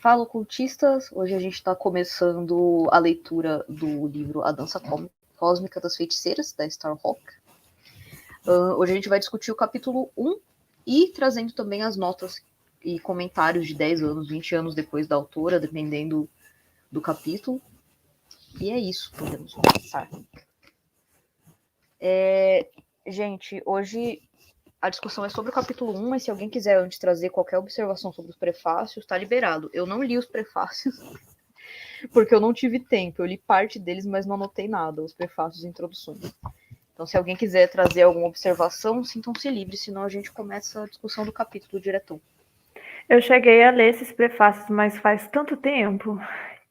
Fala, cultistas! Hoje a gente está começando a leitura do livro A Dança Cósmica das Feiticeiras, da Starhawk. Hoje a gente vai discutir o capítulo 1 e trazendo também as notas e comentários de 10 anos, 20 anos depois da autora, dependendo do capítulo. E é isso, podemos começar. Gente, hoje a discussão é sobre o capítulo 1, mas se alguém quiser antes trazer qualquer observação sobre os prefácios, está liberado. Eu não li os prefácios, porque eu não tive tempo. Eu li parte deles, mas não anotei nada, os prefácios e introduções. Então, se alguém quiser trazer alguma observação, sintam-se livres, senão a gente começa a discussão do capítulo diretão. Eu cheguei a ler esses prefácios, mas faz tanto tempo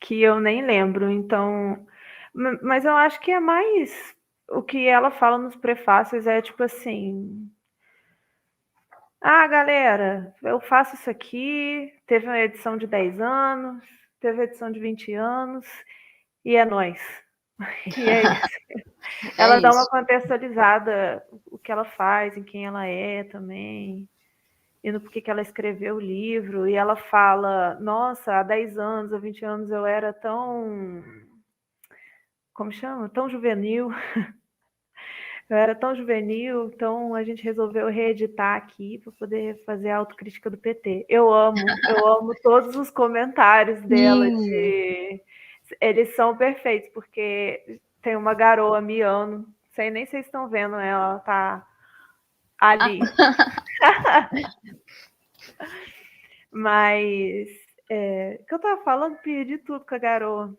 que eu nem lembro, então... Mas eu acho que é mais... O que ela fala nos prefácios é tipo assim... Ah, galera, eu faço isso aqui, teve uma edição de 10 anos, teve edição de 20 anos, e é nóis. E é isso. Ela dá uma contextualizada, o que ela faz, em quem ela é também, e no porquê que ela escreveu o livro, e ela fala, nossa, há 10 anos, há 20 anos eu era tão... Como chama? Tão juvenil. Eu era tão juvenil, então a gente resolveu reeditar aqui para poder fazer a autocrítica do PT. Eu amo todos os comentários dela. Eles são perfeitos, porque tem uma garoa miando, sei nem se vocês estão vendo ela tá ali. Mas, que eu tava falando, perdi tudo com a garoa.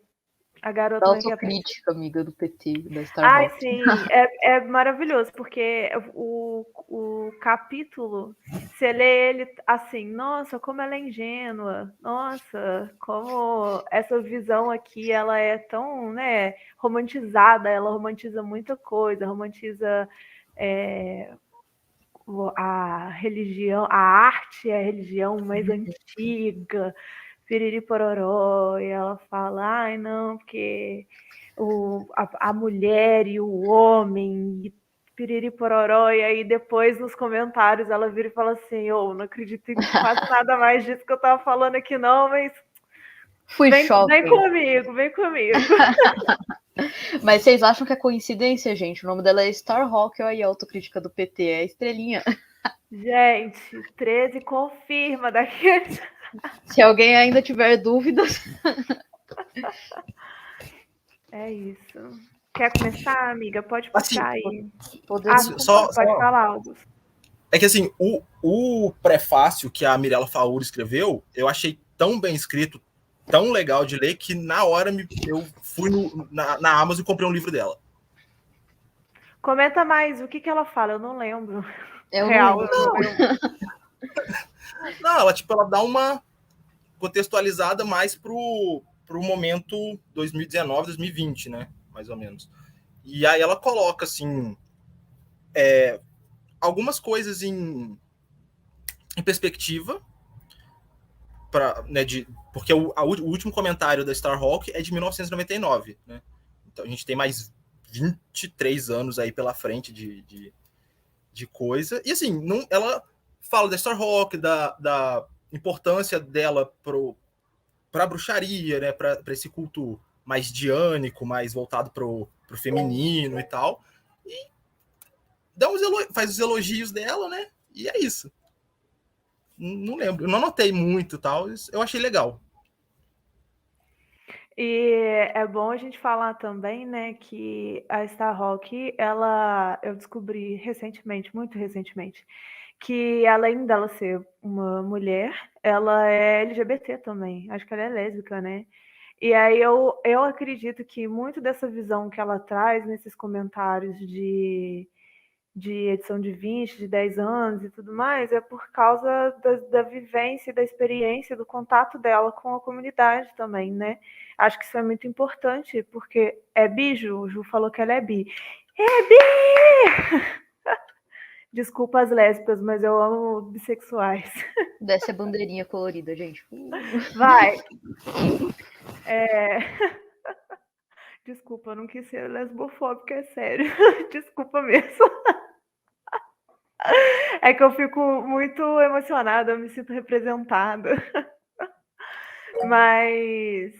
A garota da autocrítica, amiga, do PT, da Starhawk. Ai, sim, é maravilhoso, porque o capítulo, você lê ele assim, nossa, como ela é ingênua, nossa, como essa visão aqui, ela é tão, né, romantizada, ela romantiza muita coisa, romantiza a religião, a arte é a religião mais antiga, piriri pororó, e ela fala, ai, não, porque a mulher e o homem, e piriri pororó, e aí depois nos comentários ela vira e fala assim, não acredito em quase nada mais disso que eu tava falando aqui não, mas vem comigo. Mas vocês acham que é coincidência, gente? O nome dela é Starhawk, olha aí a autocrítica do PT, é a estrelinha. Gente, 13 confirma daqueles... Se alguém ainda tiver dúvidas... É isso. Quer começar, amiga? Pode puxar aí. Podemos... Pode falar, Augusto. É que assim, o prefácio que a Mirella Fauri escreveu, eu achei tão bem escrito, tão legal de ler, que na hora eu fui na Amazon e comprei um livro dela. Comenta mais, o que ela fala? Eu não lembro. Não, ela dá uma contextualizada mais pro momento 2019, 2020, né? Mais ou menos. E aí ela coloca, assim, algumas coisas em perspectiva, porque o último comentário da Starhawk é de 1999, né? Então a gente tem mais 23 anos aí pela frente de coisa. E assim, ela fala da Starhawk, da importância dela para a bruxaria, né? Para esse culto mais diânico, mais voltado pro feminino e tal. E faz os elogios dela, né? E é isso. Não lembro, eu não anotei muito e tal, eu achei legal. E é bom a gente falar também, né, que a Starhawk, eu descobri recentemente, muito recentemente, que além dela ser uma mulher, ela é LGBT também. Acho que ela é lésbica, né? E aí eu acredito que muito dessa visão que ela traz nesses comentários de edição de 20, de 10 anos e tudo mais, é por causa da vivência, da experiência, do contato dela com a comunidade também, né? Acho que isso é muito importante, porque é bi, Ju? O Ju falou que ela é bi. É bi! Desculpa as lésbicas, mas eu amo bissexuais. Desce a bandeirinha colorida, gente. Vai! Desculpa, eu não quis ser lesbofóbica, é sério. Desculpa mesmo. É que eu fico muito emocionada, eu me sinto representada. Mas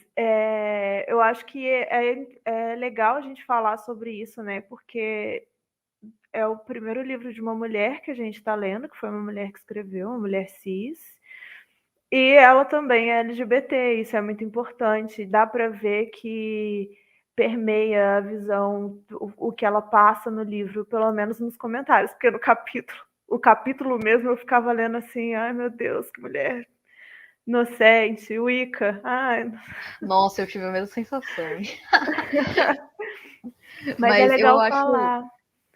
eu acho que é legal a gente falar sobre isso, né? Porque é o primeiro livro de uma mulher que a gente está lendo, que foi uma mulher que escreveu, uma mulher cis. E ela também é LGBT, isso é muito importante. Dá para ver que permeia a visão, o que ela passa no livro, pelo menos nos comentários, porque o capítulo mesmo eu ficava lendo assim, ai meu Deus, que mulher inocente, Wicca, ai. Nossa, eu tive a mesma sensação. Mas é Mas eu legal acho. falar.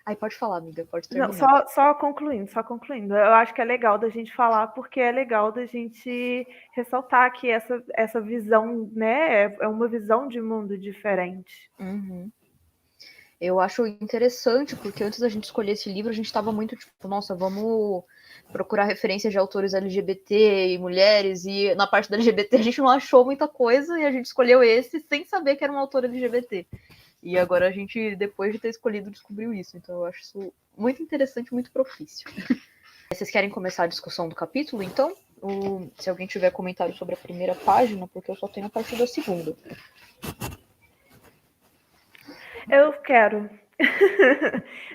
Aí pode falar, amiga, pode Não, terminar. só concluindo. Eu acho que é legal da gente falar, porque é legal da gente ressaltar que essa visão, né, é uma visão de mundo diferente. Uhum. Eu acho interessante, porque antes da gente escolher esse livro, a gente estava muito tipo, nossa, vamos procurar referências de autores LGBT e mulheres, e na parte da LGBT a gente não achou muita coisa, e a gente escolheu esse sem saber que era um autor LGBT. E agora a gente, depois de ter escolhido, descobriu isso. Então eu acho isso muito interessante, muito propício. Vocês querem começar a discussão do capítulo, então? Ou se alguém tiver comentário sobre a primeira página, porque eu só tenho a partir da segunda. Eu quero.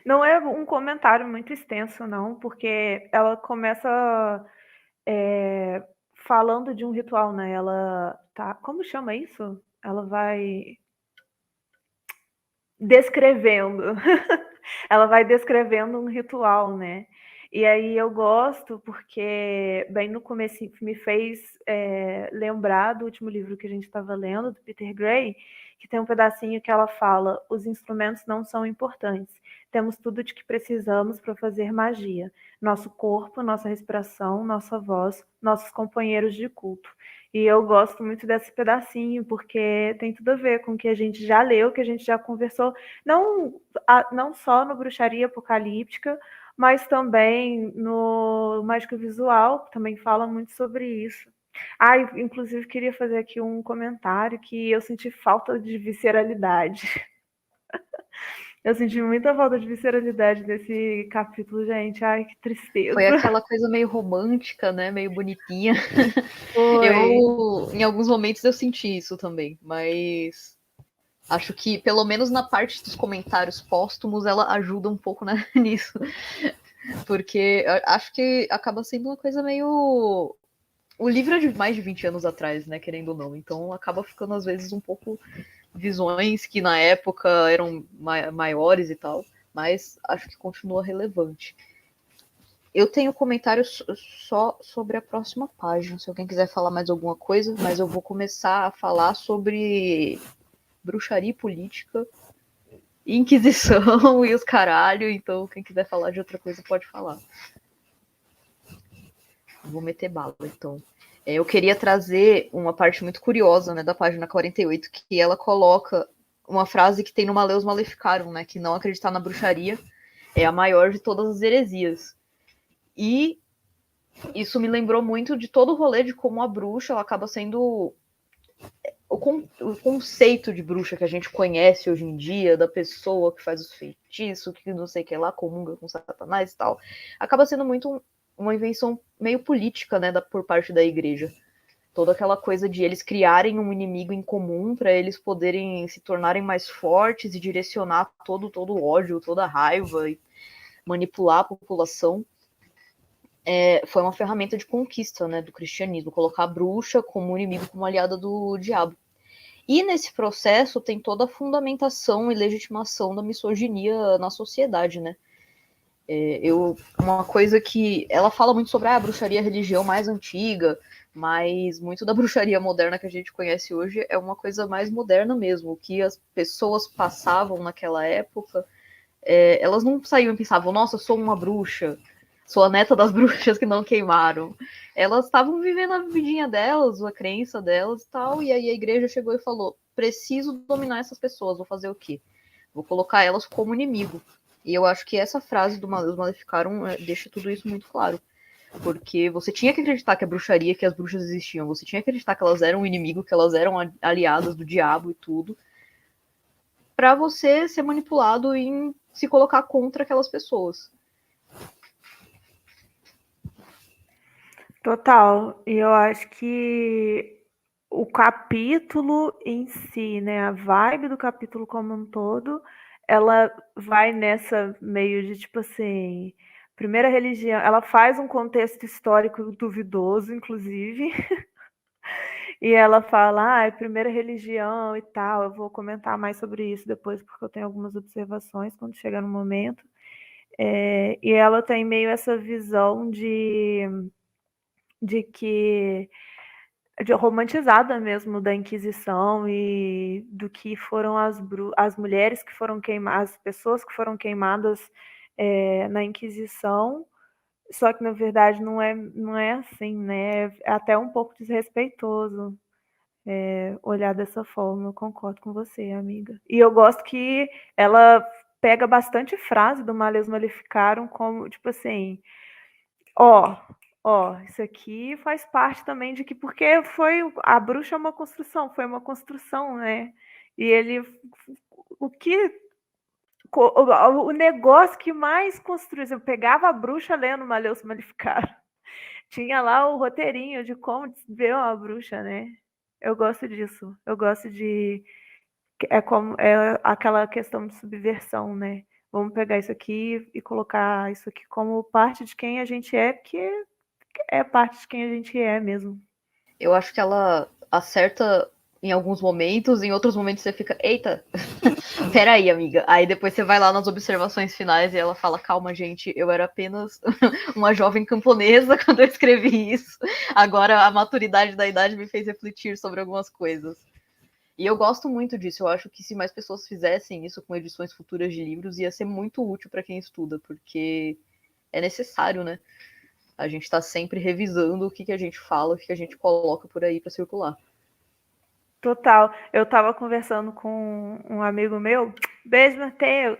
Não é um comentário muito extenso, não, porque ela começa falando de um ritual, né? Ela tá. Como chama isso? Ela vai descrevendo. Ela vai descrevendo um ritual, né? E aí eu gosto porque, bem no começo, me fez lembrar do último livro que a gente estava lendo, do Peter Gray, que tem um pedacinho que ela fala: os instrumentos não são importantes, temos tudo de que precisamos para fazer magia. Nosso corpo, nossa respiração, nossa voz, nossos companheiros de culto. E eu gosto muito desse pedacinho, porque tem tudo a ver com o que a gente já leu, que a gente já conversou, não só no Bruxaria Apocalíptica, mas também no Mágica Visual, que também fala muito sobre isso. Inclusive queria fazer aqui um comentário que eu senti falta de visceralidade. Eu senti muita falta de visceralidade nesse capítulo, gente. Ai, que tristeza. Foi aquela coisa meio romântica, né? Meio bonitinha. Foi. Em alguns momentos eu senti isso também, mas acho que pelo menos na parte dos comentários póstumos ela ajuda um pouco, né, nisso. Porque acho que acaba sendo uma coisa meio. O livro é de mais de 20 anos atrás, né, querendo ou não. Então acaba ficando às vezes um pouco visões que na época eram maiores e tal, mas acho que continua relevante. Eu tenho comentários só sobre a próxima página, se alguém quiser falar mais alguma coisa, mas eu vou começar a falar sobre bruxaria política, Inquisição e os caralho, então quem quiser falar de outra coisa pode falar. Vou meter bala, então. Eu queria trazer uma parte muito curiosa, né, da página 48, que ela coloca uma frase que tem no Maleus Maleficarum, né, que não acreditar na bruxaria é a maior de todas as heresias. E isso me lembrou muito de todo o rolê de como a bruxa ela acaba sendo o conceito de bruxa que a gente conhece hoje em dia, da pessoa que faz os feitiços, que não sei o que lá, comunga com Satanás e tal, acaba sendo muito uma invenção meio política, né, por parte da igreja. Toda aquela coisa de eles criarem um inimigo em comum para eles poderem se tornarem mais fortes e direcionar todo o ódio, toda a raiva e manipular a população. Foi uma ferramenta de conquista, né, do cristianismo, colocar a bruxa como inimigo, como aliada do diabo. E nesse processo tem toda a fundamentação e legitimação da misoginia na sociedade, né? Uma coisa que ela fala muito sobre a bruxaria, a religião mais antiga, mas muito da bruxaria moderna que a gente conhece hoje é uma coisa mais moderna mesmo. O que as pessoas passavam naquela época, elas não saíam e pensavam, nossa, eu sou uma bruxa, sou a neta das bruxas que não queimaram. Elas estavam vivendo a vidinha delas, a crença delas e tal, e aí a igreja chegou e falou, preciso dominar essas pessoas, vou fazer o quê? Vou colocar elas como inimigo. E eu acho que essa frase do Maleus Maleficarum deixa tudo isso muito claro. Porque você tinha que acreditar que a bruxaria, que as bruxas existiam, você tinha que acreditar que elas eram um inimigo, que elas eram aliadas do diabo e tudo, para você ser manipulado em se colocar contra aquelas pessoas. Total. E eu acho que capítulo em si, né, a vibe do capítulo como um todo, ela vai nessa meio de tipo assim, primeira religião, ela faz um contexto histórico duvidoso, inclusive, e ela fala, primeira religião e tal, eu vou comentar mais sobre isso depois, porque eu tenho algumas observações quando chegar no momento. E ela tem meio essa visão de que de romantizada mesmo da Inquisição e do que foram as mulheres que foram queimadas, as pessoas que foram queimadas na Inquisição, só que na verdade não é assim, né? É até um pouco desrespeitoso olhar dessa forma. Eu concordo com você, amiga. E eu gosto que ela pega bastante frase do Maleus Maleficarum como, tipo assim, isso aqui faz parte também de que, porque a bruxa é uma construção, foi uma construção, né? E ele, o negócio que mais construiu, eu pegava a bruxa lendo Maleus Maleficarum, tinha lá o roteirinho de como ver uma bruxa, né? Eu gosto disso, eu gosto de, é aquela questão de subversão, né? Vamos pegar isso aqui e colocar isso aqui como parte de quem a gente é, porque é parte de quem a gente é mesmo. Eu acho que ela acerta em alguns momentos, em outros momentos você fica, eita, peraí, amiga. Aí depois você vai lá nas observações finais e ela fala, calma, gente, eu era apenas uma jovem camponesa quando eu escrevi isso. Agora a maturidade da idade me fez refletir sobre algumas coisas. E eu gosto muito disso. Eu acho que se mais pessoas fizessem isso com edições futuras de livros, ia ser muito útil para quem estuda, porque é necessário, né? A gente está sempre revisando o que a gente fala, o que a gente coloca por aí para circular. Total. Eu estava conversando com um amigo meu. Beijo, Matheus.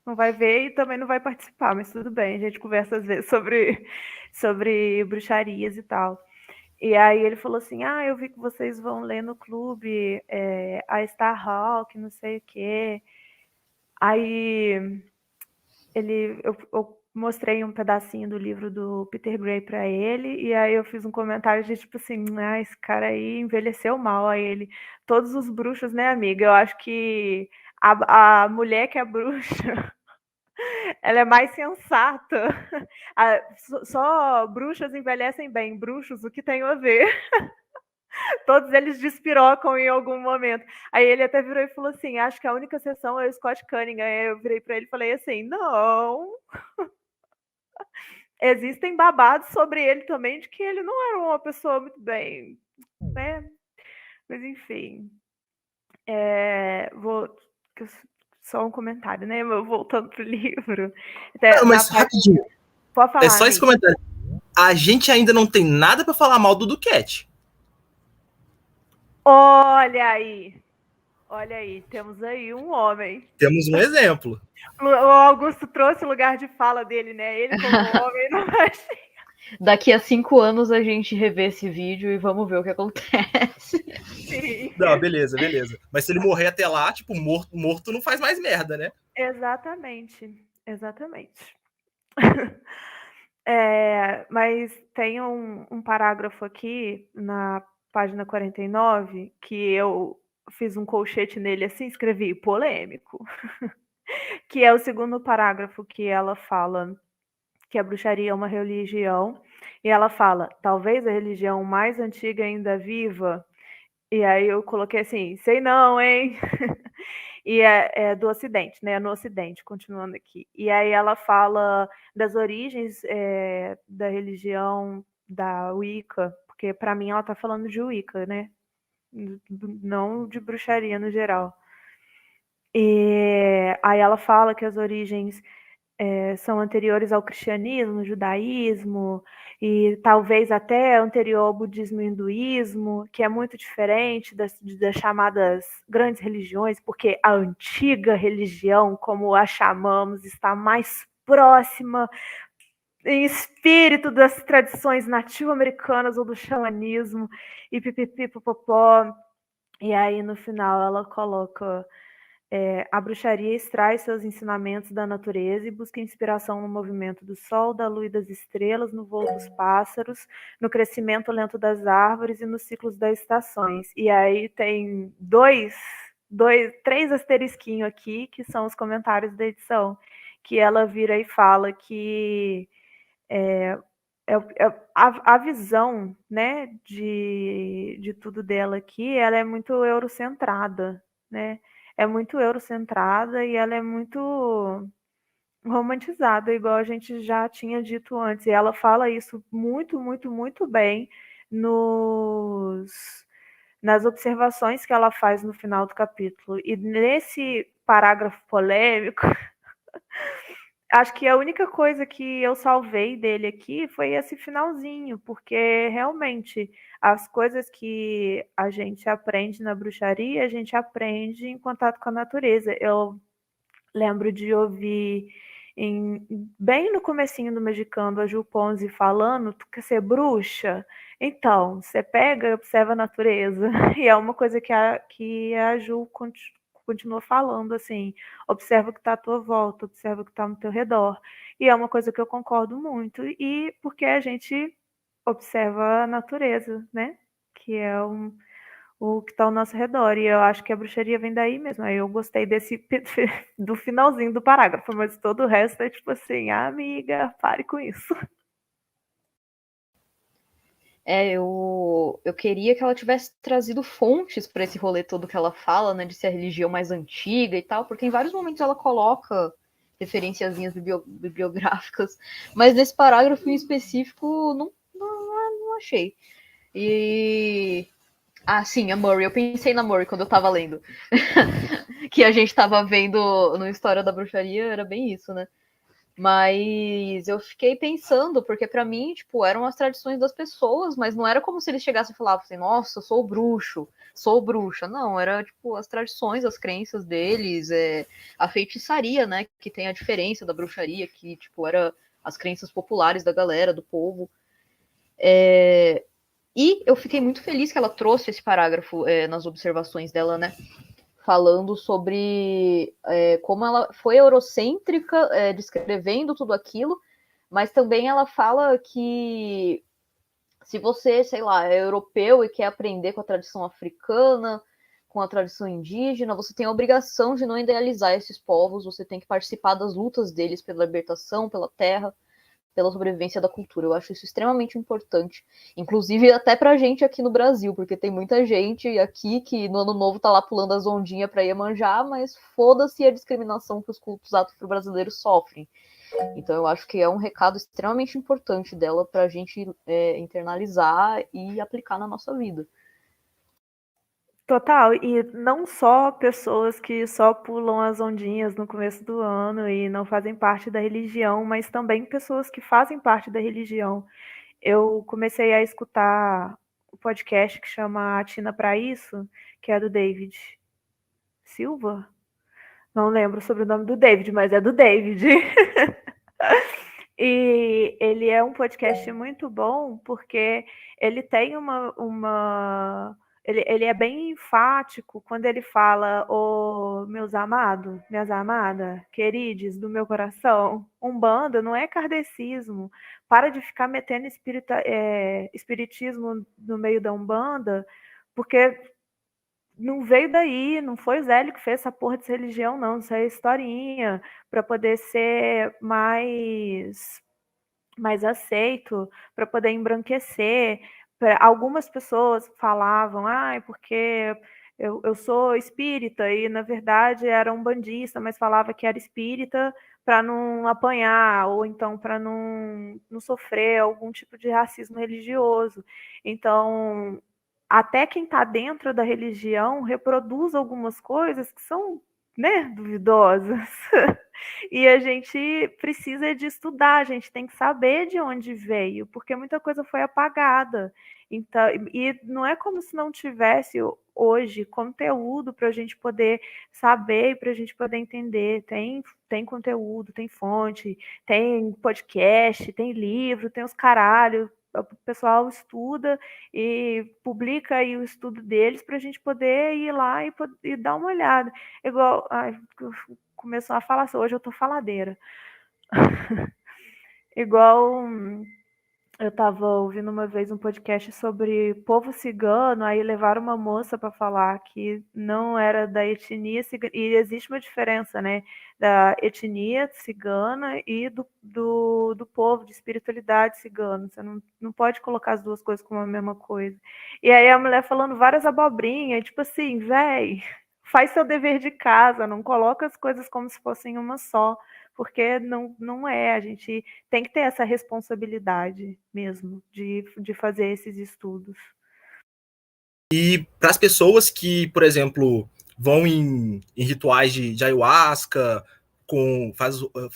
Não vai ver e também não vai participar, mas tudo bem. A gente conversa às vezes sobre bruxarias e tal. E aí ele falou assim, eu vi que vocês vão ler no clube a Starhawk, não sei o quê. Aí eu mostrei um pedacinho do livro do Peter Gray para ele, e aí eu fiz um comentário de tipo assim, esse cara aí envelheceu mal. Aí ele, todos os bruxos, né, amiga? Eu acho que a mulher que é bruxa, ela é mais sensata. Só bruxas envelhecem bem, bruxos, o que tem a ver? Todos eles despirocam em algum momento. Aí ele até virou e falou assim, acho que a única exceção é o Scott Cunningham. Aí eu virei para ele e falei assim, não... Existem babados sobre ele também, de que ele não era uma pessoa muito bem, né? Mas enfim. Só um comentário, né? Voltando pro livro. Mas rapidinho. Pode falar, só esse comentário. A gente ainda não tem nada para falar mal do Duquette. Olha aí, temos aí um homem. Temos um exemplo. O Augusto trouxe o lugar de fala dele, né? Ele como homem não vai. Daqui a 5 anos a gente revê esse vídeo e vamos ver o que acontece. Sim. Não, beleza. Mas se ele morrer até lá, tipo, morto não faz mais merda, né? Exatamente. Mas tem um parágrafo aqui na página 49 que eu fiz um colchete nele assim, escrevi polêmico, que é o segundo parágrafo, que ela fala que a bruxaria é uma religião, e ela fala, talvez a religião mais antiga ainda viva, e aí eu coloquei assim, sei não, hein? E é do Ocidente, né? No Ocidente, continuando aqui. E aí ela fala das origens da religião da Wicca, porque para mim ela está falando de Wicca, né? Não de bruxaria no geral. E aí ela fala que as origens são anteriores ao cristianismo, judaísmo, e talvez até anterior ao budismo e hinduísmo, que é muito diferente das chamadas grandes religiões, porque a antiga religião, como a chamamos, está mais próxima em espírito das tradições nativo-americanas ou do xamanismo, e pipipipopopó. E aí no final ela coloca A bruxaria extrai seus ensinamentos da natureza e busca inspiração no movimento do sol, da lua e das estrelas, no voo dos pássaros, no crescimento lento das árvores e nos ciclos das estações. E aí tem três asterisquinhos aqui, que são os comentários da edição, que ela vira e fala que a visão, né, de tudo dela aqui, ela é muito eurocentrada, né? É muito eurocentrada e ela é muito romantizada, igual a gente já tinha dito antes. E ela fala isso muito, muito, muito bem nas observações que ela faz no final do capítulo. E nesse parágrafo polêmico, acho que a única coisa que eu salvei dele aqui foi esse finalzinho, porque realmente as coisas que a gente aprende na bruxaria, a gente aprende em contato com a natureza. Eu lembro de ouvir bem no comecinho do Magicando a Ju Ponzi falando: tu quer ser bruxa? Então, você pega e observa a natureza. E é uma coisa que a Ju continua falando, assim, observa o que está à tua volta, observa o que está no teu redor. E é uma coisa que eu concordo muito, e porque a gente observa a natureza, né? Que é o que está ao nosso redor. E eu acho que a bruxaria vem daí mesmo. Aí eu gostei do finalzinho do parágrafo, mas todo o resto é tipo assim, amiga, pare com isso. Eu queria que ela tivesse trazido fontes para esse rolê todo que ela fala, né, de ser a religião mais antiga e tal, porque em vários momentos ela coloca referenciazinhas bibliográficas, mas nesse parágrafo em específico não achei. E sim, a Murray. Eu pensei na Murray quando eu tava lendo. Que a gente tava vendo no História da Bruxaria, era bem isso, né? Mas eu fiquei pensando, porque para mim, tipo, eram as tradições das pessoas, mas não era como se eles chegassem e falassem assim, nossa, eu sou bruxo, sou bruxa. Não, era, tipo, as tradições, as crenças deles, a feitiçaria, né, que tem a diferença da bruxaria, que, tipo, era as crenças populares da galera, do povo. E eu fiquei muito feliz que ela trouxe esse parágrafo nas observações dela, né? Falando sobre como ela foi eurocêntrica, descrevendo tudo aquilo, mas também ela fala que se você, sei lá, é europeu e quer aprender com a tradição africana, com a tradição indígena, você tem a obrigação de não idealizar esses povos, você tem que participar das lutas deles pela libertação, pela terra, pela sobrevivência da cultura. Eu acho isso extremamente importante. Inclusive até pra gente aqui no Brasil, porque tem muita gente aqui que no ano novo tá lá pulando as ondinhas pra Iemanjá, mas foda-se a discriminação que os cultos afro-brasileiros sofrem. Então eu acho que é um recado extremamente importante dela pra gente internalizar e aplicar na nossa vida. Total, e não só pessoas que só pulam as ondinhas no começo do ano e não fazem parte da religião, mas também pessoas que fazem parte da religião. Eu comecei a escutar o podcast que chama Atina para Isso, que é do David Silva. Não lembro sobre o nome do David, mas é do David. E ele é um podcast muito bom porque ele tem ele é bem enfático quando ele fala: "Ô, meus amados, minhas amadas, queridos do meu coração, Umbanda não é kardecismo. Para de ficar metendo espiritismo no meio da Umbanda, porque não veio daí, não foi o Zélio que fez essa porra de religião, não. Isso é historinha para poder ser mais aceito, para poder embranquecer. Algumas pessoas falavam, porque eu sou espírita, e na verdade era um bandista, mas falava que era espírita para não apanhar, ou então para não sofrer algum tipo de racismo religioso. Então, até quem está dentro da religião reproduz algumas coisas que são, né, duvidosas. E a gente precisa de estudar, a gente tem que saber de onde veio, porque muita coisa foi apagada. Então, e não é como se não tivesse hoje conteúdo para a gente poder saber e para a gente poder entender. Tem conteúdo, tem fonte, tem podcast, tem livro, tem os caralho. o pessoal estuda e publica aí o estudo deles para a gente poder ir lá e dar uma olhada. Igual, começou a falar assim, hoje eu estou faladeira. Igual eu estava ouvindo uma vez um podcast sobre povo cigano, aí levaram uma moça para falar que não era da etnia cigana, e existe uma diferença, né, da etnia cigana e do povo, de espiritualidade cigana. Você não pode colocar as duas coisas como a mesma coisa. E aí a mulher falando várias abobrinhas, tipo assim, véi, faz seu dever de casa, não coloca as coisas como se fossem uma só, porque não é, a gente tem que ter essa responsabilidade mesmo de fazer esses estudos. E para as pessoas que, por exemplo, vão em rituais de ayahuasca,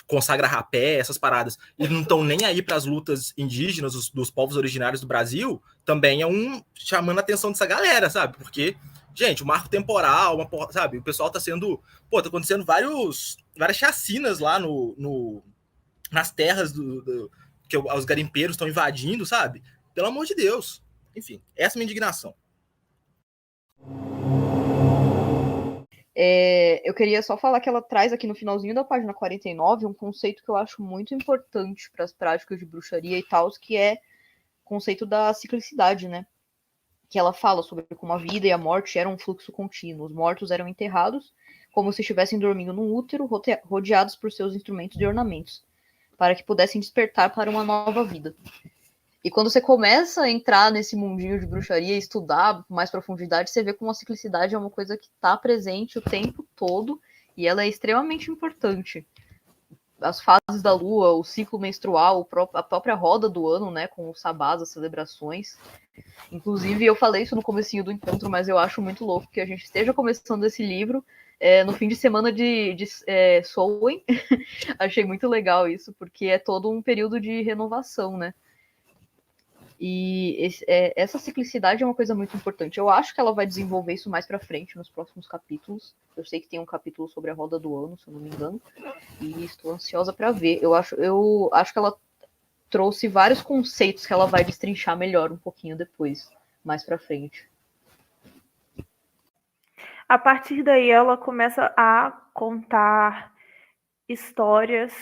consagra rapé, essas paradas, e não estão nem aí para as lutas indígenas dos povos originários do Brasil, também é chamando a atenção dessa galera, sabe? Porque, gente, o marco temporal, sabe? O pessoal tá acontecendo várias chacinas lá nas terras que os garimpeiros estão invadindo, sabe? Pelo amor de Deus. Enfim, essa é a minha indignação. Eu queria só falar que ela traz aqui no finalzinho da página 49 um conceito que eu acho muito importante para as práticas de bruxaria e tal, que é o conceito da ciclicidade, né? Que ela fala sobre como a vida e a morte eram um fluxo contínuo. Os mortos eram enterrados como se estivessem dormindo num útero, rodeados por seus instrumentos de ornamentos, para que pudessem despertar para uma nova vida. E quando você começa a entrar nesse mundinho de bruxaria e estudar com mais profundidade, você vê como a ciclicidade é uma coisa que está presente o tempo todo e ela é extremamente importante. As fases da lua, o ciclo menstrual, a própria roda do ano, né, com os sabás, as celebrações. Inclusive, eu falei isso no comecinho do encontro, mas eu acho muito louco que a gente esteja começando esse livro no fim de semana de Samhain. Achei muito legal isso, porque é todo um período de renovação, né? E essa ciclicidade é uma coisa muito importante. Eu acho que ela vai desenvolver isso mais pra frente, nos próximos capítulos. Eu sei que tem um capítulo sobre a roda do ano, se eu não me engano. E estou ansiosa para ver. Eu acho que ela trouxe vários conceitos que ela vai destrinchar melhor um pouquinho depois, mais pra frente. A partir daí, ela começa a contar histórias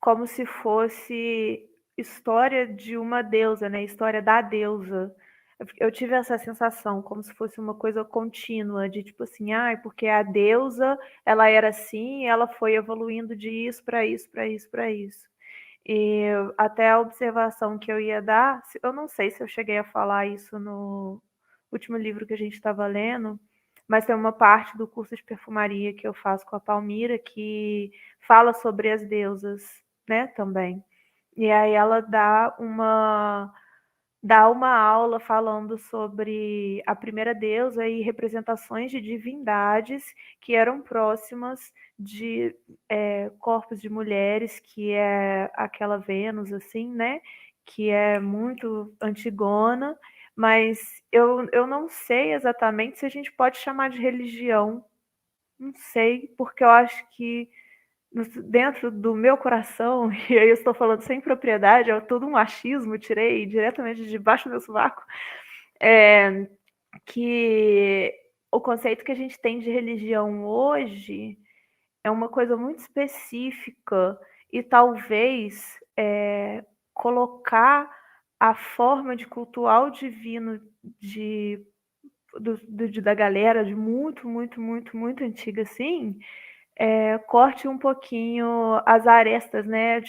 como se fosse história de uma deusa, né? História da deusa. Eu tive essa sensação, como se fosse uma coisa contínua, de tipo assim, porque a deusa, ela era assim, ela foi evoluindo de isso para isso, para isso, para isso. E até a observação que eu ia dar, eu não sei se eu cheguei a falar isso no último livro que a gente estava lendo, mas tem uma parte do curso de perfumaria que eu faço com a Palmira que fala sobre as deusas, né, também. E aí ela dá uma aula falando sobre a primeira deusa e representações de divindades que eram próximas de corpos de mulheres, que é aquela Vênus, assim, né? Que é muito antigona, mas eu não sei exatamente se a gente pode chamar de religião. Não sei, porque eu acho que dentro do meu coração, e aí eu estou falando sem propriedade, é todo um achismo, tirei diretamente debaixo do meu sovaco, que o conceito que a gente tem de religião hoje é uma coisa muito específica e talvez colocar a forma de cultuar o divino da galera de muito, muito, muito, muito antiga, assim, corte um pouquinho as arestas, né?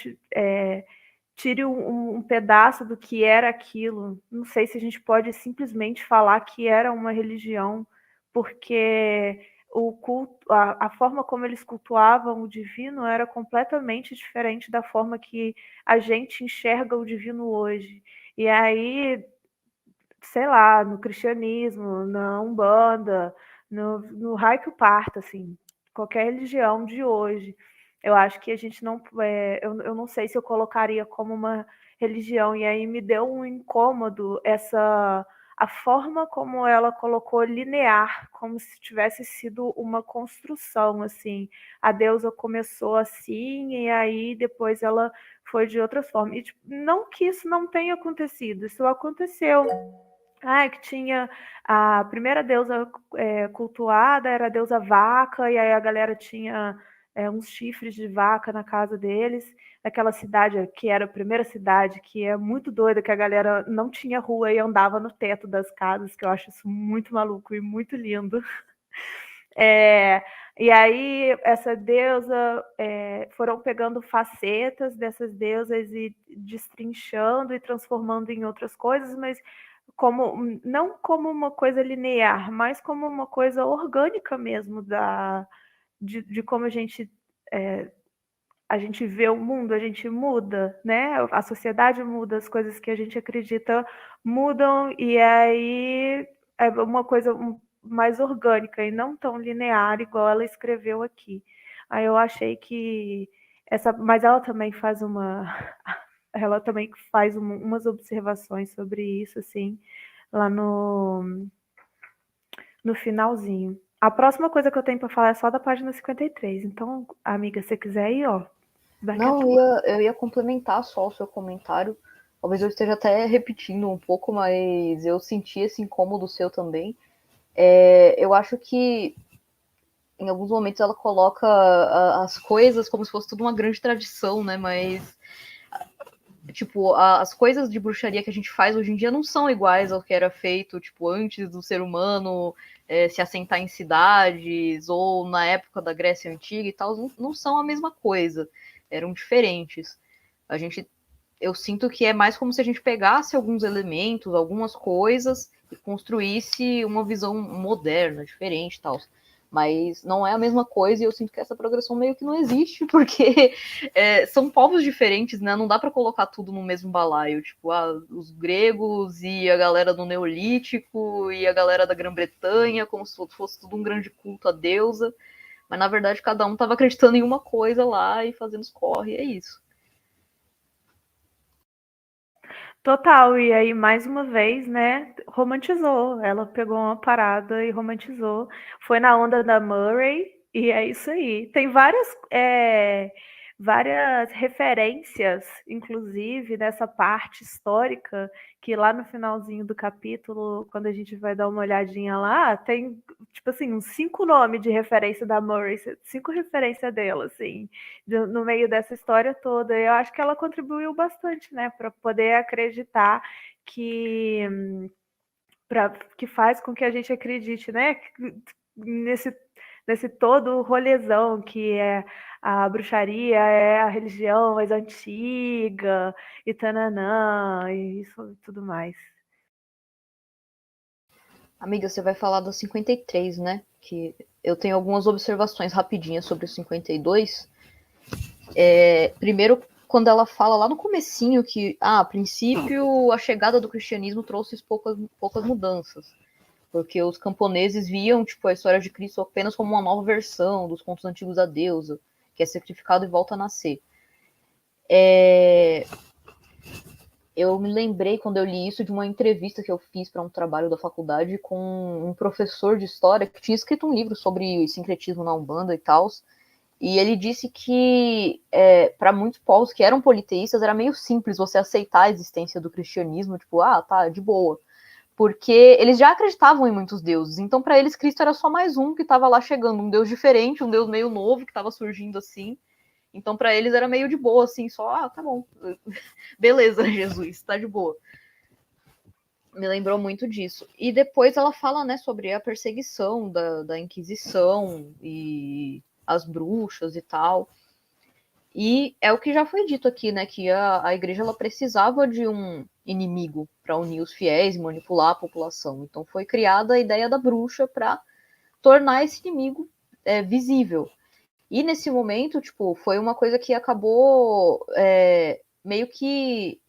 Tire um pedaço do que era aquilo. Não sei se a gente pode simplesmente falar que era uma religião, porque o culto, a forma como eles cultuavam o divino era completamente diferente da forma que a gente enxerga o divino hoje. E aí, sei lá, no cristianismo, na Umbanda, no raio que o parta, assim, qualquer religião de hoje. Eu acho que a gente não. Eu não sei se eu colocaria como uma religião, e aí me deu um incômodo essa a forma como ela colocou linear, como se tivesse sido uma construção, assim. A deusa começou assim, e aí depois ela foi de outra forma. E, tipo, não que isso não tenha acontecido, isso aconteceu. Que tinha a primeira deusa cultuada, era a deusa vaca, e aí a galera tinha uns chifres de vaca na casa deles. Aquela cidade que era a primeira cidade, que é muito doida, que a galera não tinha rua e andava no teto das casas, que eu acho isso muito maluco e muito lindo. E aí essa deusa foram pegando facetas dessas deusas e destrinchando e transformando em outras coisas, mas não como uma coisa linear, mas como uma coisa orgânica mesmo de como a gente vê o mundo, a gente muda, né? A sociedade muda, as coisas que a gente acredita mudam, e aí é uma coisa mais orgânica e não tão linear igual ela escreveu aqui. Aí eu achei que mas ela também faz umas observações sobre isso, assim, lá no finalzinho. A próxima coisa que eu tenho para falar é só da página 53. Então, amiga, se você quiser ir, ó. Não, eu ia complementar só o seu comentário. Talvez eu esteja até repetindo um pouco, mas eu senti esse incômodo seu também. Eu acho que em alguns momentos ela coloca as coisas como se fosse tudo uma grande tradição, né? Mas, tipo, as coisas de bruxaria que a gente faz hoje em dia não são iguais ao que era feito, tipo, antes do ser humano se assentar em cidades, ou na época da Grécia Antiga e tal, não são a mesma coisa. Eram diferentes. Eu sinto que é mais como se a gente pegasse alguns elementos, algumas coisas, e construísse uma visão moderna, diferente e tal. Mas não é a mesma coisa, e eu sinto que essa progressão meio que não existe, porque são povos diferentes, né? Não dá para colocar tudo no mesmo balaio. Tipo, os gregos e a galera do Neolítico e a galera da Grã-Bretanha, como se fosse tudo um grande culto à deusa. Mas na verdade cada um estava acreditando em uma coisa lá e fazendo os corre, é isso. Total, e aí mais uma vez, né, romantizou. Ela pegou uma parada e romantizou. Foi na onda da Murray, e é isso aí. Tem várias referências, inclusive, nessa parte histórica, que lá no finalzinho do capítulo, quando a gente vai dar uma olhadinha lá, tem, tipo assim, uns 5 nomes de referência da Murray, 5 referências dela, assim, no meio dessa história toda. Eu acho que ela contribuiu bastante, né, para poder acreditar que faz com que a gente acredite, né, nesse todo rolezão que é a bruxaria, é a religião mais antiga, e tananã, e isso e tudo mais. Amiga, você vai falar do 53, né? Que eu tenho algumas observações rapidinhas sobre o 52. Primeiro, quando ela fala lá no comecinho que, a princípio, a chegada do cristianismo trouxe poucas mudanças. Porque os camponeses viam, tipo, a história de Cristo apenas como uma nova versão dos contos antigos da deusa, que é sacrificado e volta a nascer. Eu me lembrei, quando eu li isso, de uma entrevista que eu fiz para um trabalho da faculdade com um professor de história que tinha escrito um livro sobre sincretismo na Umbanda e tal. E ele disse que, para muitos povos que eram politeístas, era meio simples você aceitar a existência do cristianismo, tipo, tá, de boa. Porque eles já acreditavam em muitos deuses. Então, para eles, Cristo era só mais um que estava lá chegando, um deus diferente, um deus meio novo que estava surgindo assim. Então, para eles era meio de boa, assim, só, tá bom. Beleza, Jesus, tá de boa. Me lembrou muito disso. E depois ela fala, né, sobre a perseguição da Inquisição e as bruxas e tal. E é o que já foi dito aqui, né, que a igreja ela precisava de um inimigo para unir os fiéis e manipular a população. Então foi criada a ideia da bruxa para tornar esse inimigo visível. E nesse momento, tipo, foi uma coisa que acabou meio que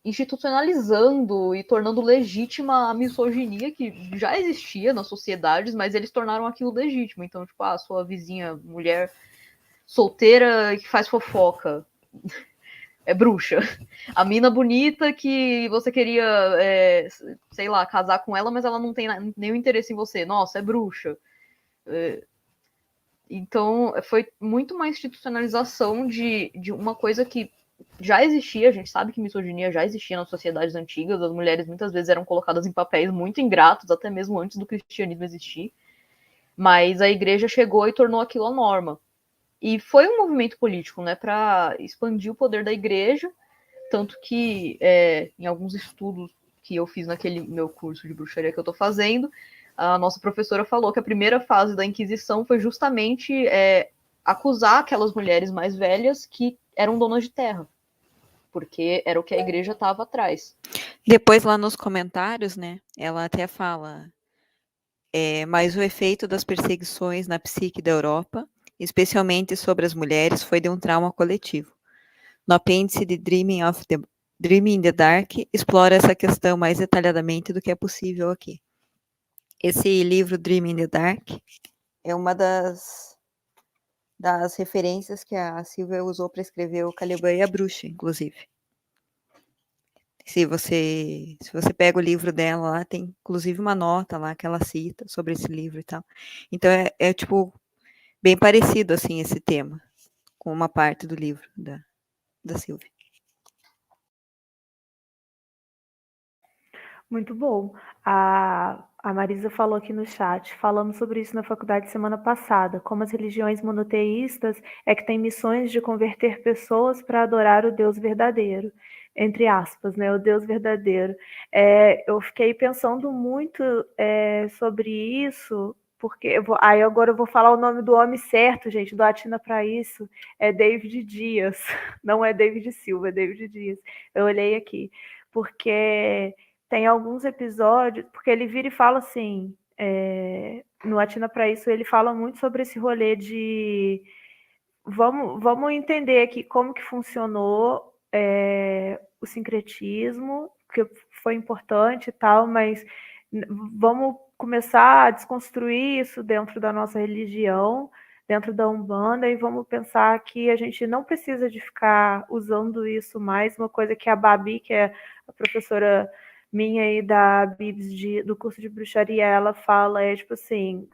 institucionalizando e tornando legítima a misoginia que já existia nas sociedades, mas eles tornaram aquilo legítimo. Então, tipo, a sua vizinha mulher solteira que faz fofoca. é bruxa. A mina bonita que você queria, sei lá, casar com ela, mas ela não tem nenhum interesse em você. Nossa, é bruxa. Então, foi muito uma institucionalização de uma coisa que já existia. A gente sabe que misoginia já existia nas sociedades antigas. As mulheres muitas vezes eram colocadas em papéis muito ingratos, até mesmo antes do cristianismo existir. Mas a igreja chegou e tornou aquilo a norma. E foi um movimento político, né, para expandir o poder da igreja, tanto que em alguns estudos que eu fiz naquele meu curso de bruxaria que eu estou fazendo, a nossa professora falou que a primeira fase da Inquisição foi justamente acusar aquelas mulheres mais velhas que eram donas de terra, porque era o que a igreja estava atrás. Depois, lá nos comentários, né, ela até fala, mas o efeito das perseguições na psique da Europa, especialmente sobre as mulheres, foi de um trauma coletivo. No apêndice de Dreaming in the Dark, explora essa questão mais detalhadamente do que é possível aqui. Esse livro, Dreaming in the Dark, é uma das referências que a Silvia usou para escrever o Caliban e a Bruxa, inclusive. Se você pega o livro dela lá, tem inclusive uma nota lá que ela cita sobre esse livro e tal. Então é tipo bem parecido assim esse tema com uma parte do livro da Silvia. Muito bom. A Marisa falou aqui no chat, falamos sobre isso na faculdade semana passada, como as religiões monoteístas é que têm missões de converter pessoas para adorar o Deus verdadeiro, entre aspas, né, o Deus verdadeiro. Eu fiquei pensando muito sobre isso, porque agora eu vou falar o nome do homem certo, gente, do Atina para isso, é David Dias, não é David Silva, é David Dias. Eu olhei aqui, porque tem alguns episódios, porque ele vira e fala assim, no Atina para isso, ele fala muito sobre esse rolê de vamos entender aqui como que funcionou o sincretismo, que foi importante e tal, mas vamos começar a desconstruir isso dentro da nossa religião, dentro da Umbanda, e vamos pensar que a gente não precisa de ficar usando isso mais. Uma coisa que a Babi, que é a professora minha aí da Bibs do curso de bruxaria, ela fala, tipo assim,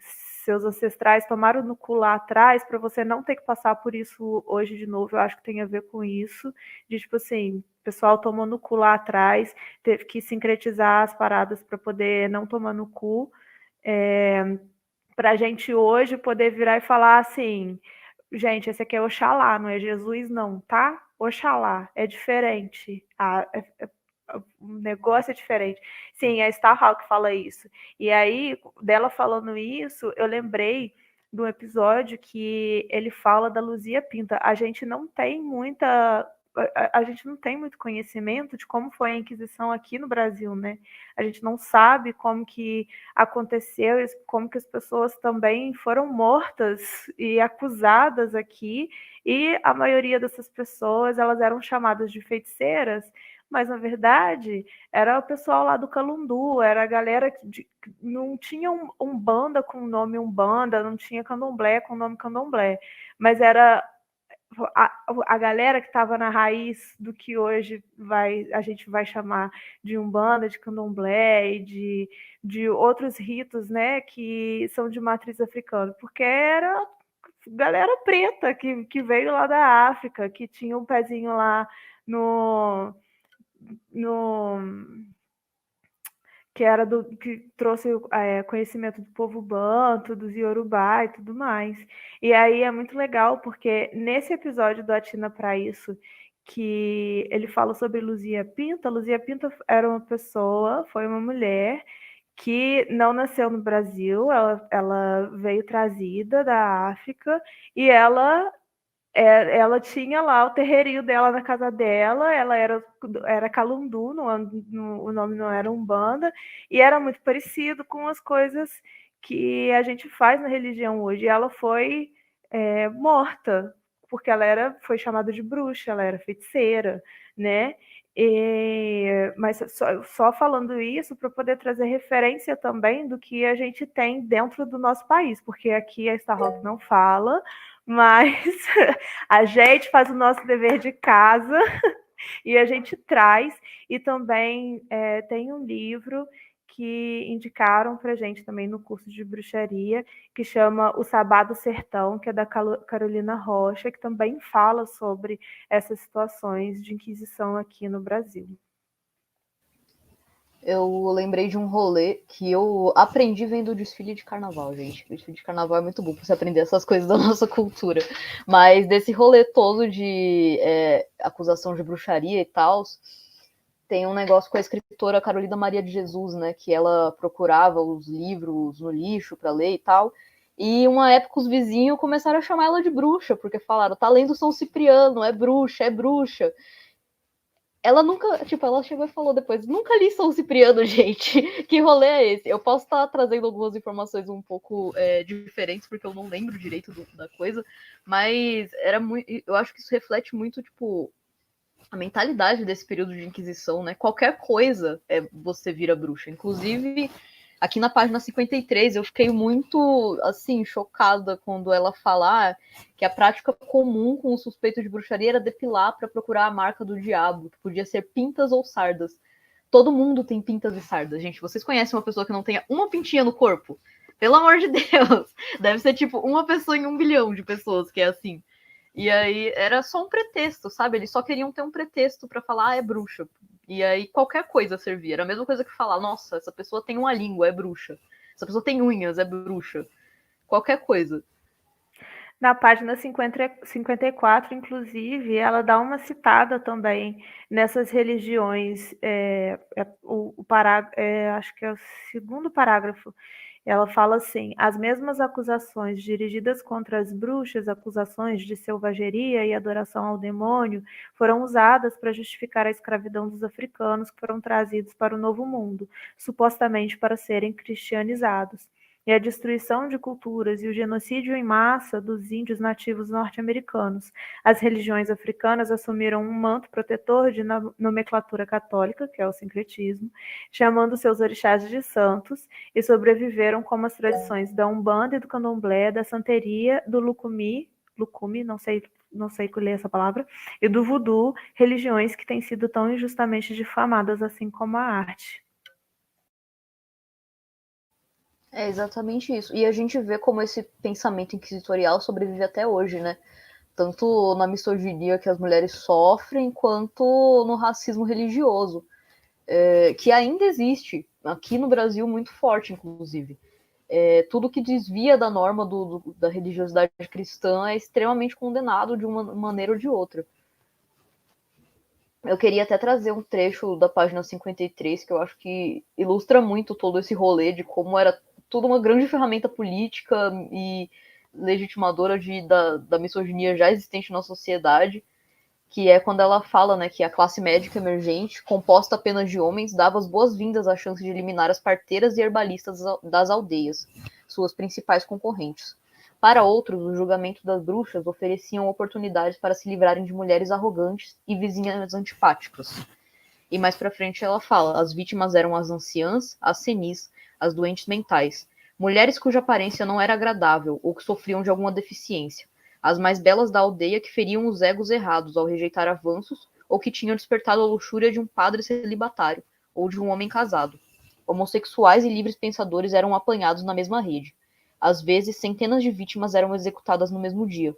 seus ancestrais tomaram no cu lá atrás para você não ter que passar por isso hoje de novo. Eu acho que tem a ver com isso, de tipo assim, o pessoal tomou no cu lá atrás, teve que sincretizar as paradas para poder não tomar no cu, para a gente hoje poder virar e falar assim, gente, esse aqui é Oxalá, não é Jesus não, tá? Oxalá, é diferente. O negócio é diferente. Sim, a Starhawk fala isso. E aí, dela falando isso, eu lembrei do episódio que ele fala da Luzia Pinta. A gente não tem muito conhecimento de como foi a Inquisição aqui no Brasil, né? A gente não sabe como que aconteceu, como que as pessoas também foram mortas e acusadas aqui, e a maioria dessas pessoas, elas eram chamadas de feiticeiras, mas na verdade era o pessoal lá do Calundu, era a galera que não tinha Umbanda com o nome Umbanda, não tinha Candomblé com o nome Candomblé, mas era a galera que estava na raiz do que hoje a gente vai chamar de Umbanda, de Candomblé e de outros ritos, né, que são de matriz africana, porque era galera preta que veio lá da África, que tinha um pezinho lá no que trouxe conhecimento do povo banto, dos Yorubá e tudo mais. E aí é muito legal, porque nesse episódio do Atina para isso, que ele fala sobre Luzia Pinta era uma pessoa, foi uma mulher que não nasceu no Brasil, ela veio trazida da África, e ela tinha lá o terreirinho dela na casa dela, ela era Calundu, o nome não era Umbanda, e era muito parecido com as coisas que a gente faz na religião hoje. E ela foi morta, porque foi chamada de bruxa, ela era feiticeira, né? Mas só falando isso para poder trazer referência também do que a gente tem dentro do nosso país, porque aqui a Starhawk não fala, mas a gente faz o nosso dever de casa E a gente traz, e também tem um livro que indicaram para a gente também no curso de bruxaria, que chama O Sabá do Sertão, que é da Carolina Rocha, que também fala sobre essas situações de Inquisição aqui no Brasil. Eu lembrei de um rolê que eu aprendi vendo o desfile de carnaval, gente. O desfile de carnaval é muito bom pra você aprender essas coisas da nossa cultura. Mas desse rolê todo de acusação de bruxaria e tal, tem um negócio com a escritora Carolina Maria de Jesus, né? Que ela procurava os livros no lixo pra ler e tal. E uma época os vizinhos começaram a chamar ela de bruxa, porque falaram, tá lendo São Cipriano, é bruxa, é bruxa. Ela nunca, tipo, ela chegou e falou depois, nunca li São Cipriano, gente. Que rolê é esse? Eu posso estar trazendo algumas informações um pouco diferentes, porque eu não lembro direito da coisa, mas era muito. Eu acho que isso reflete muito, tipo, a mentalidade desse período de Inquisição, né? Qualquer coisa você vira bruxa. Inclusive, aqui na página 53, eu fiquei muito, assim, chocada quando ela fala que a prática comum com o suspeito de bruxaria era depilar para procurar a marca do diabo, que podia ser pintas ou sardas. Todo mundo tem pintas e sardas, gente. Vocês conhecem uma pessoa que não tenha uma pintinha no corpo? Pelo amor de Deus! Deve ser, tipo, uma pessoa em 1 bilhão de pessoas que é assim. E aí era só um pretexto, sabe? Eles só queriam ter um pretexto para falar, é bruxa. E aí qualquer coisa servia. Era a mesma coisa que falar, nossa, essa pessoa tem uma língua, é bruxa. Essa pessoa tem unhas, é bruxa. Qualquer coisa. Na página 54, inclusive, ela dá uma citada também nessas religiões. Acho que é o segundo parágrafo. Ela fala assim: as mesmas acusações dirigidas contra as bruxas, acusações de selvageria e adoração ao demônio, foram usadas para justificar a escravidão dos africanos que foram trazidos para o Novo Mundo, supostamente para serem cristianizados, e a destruição de culturas e o genocídio em massa dos índios nativos norte-americanos. As religiões africanas assumiram um manto protetor de nomenclatura católica, que é o sincretismo, chamando seus orixás de santos, e sobreviveram como as tradições da Umbanda e do Candomblé, da Santeria, do Lucumi, não sei ler essa palavra, e do Voodoo, religiões que têm sido tão injustamente difamadas assim como a arte. É exatamente isso. E a gente vê como esse pensamento inquisitorial sobrevive até hoje, né? Tanto na misoginia que as mulheres sofrem, quanto no racismo religioso, que ainda existe, aqui no Brasil muito forte, inclusive. Tudo que desvia da norma da religiosidade cristã é extremamente condenado de uma maneira ou de outra. Eu queria até trazer um trecho da página 53, que eu acho que ilustra muito todo esse rolê de como era tudo uma grande ferramenta política e legitimadora da misoginia já existente na sociedade, que é quando ela fala, né, que a classe médica emergente, composta apenas de homens, dava as boas-vindas à chance de eliminar as parteiras e herbalistas das aldeias, suas principais concorrentes. Para outros, o julgamento das bruxas ofereciam oportunidades para se livrarem de mulheres arrogantes e vizinhas antipáticas. E mais pra frente ela fala, as vítimas eram as anciãs, as senis, as doentes mentais, mulheres cuja aparência não era agradável ou que sofriam de alguma deficiência, as mais belas da aldeia que feriam os egos errados ao rejeitar avanços ou que tinham despertado a luxúria de um padre celibatário ou de um homem casado. Homossexuais e livres pensadores eram apanhados na mesma rede. Às vezes, centenas de vítimas eram executadas no mesmo dia.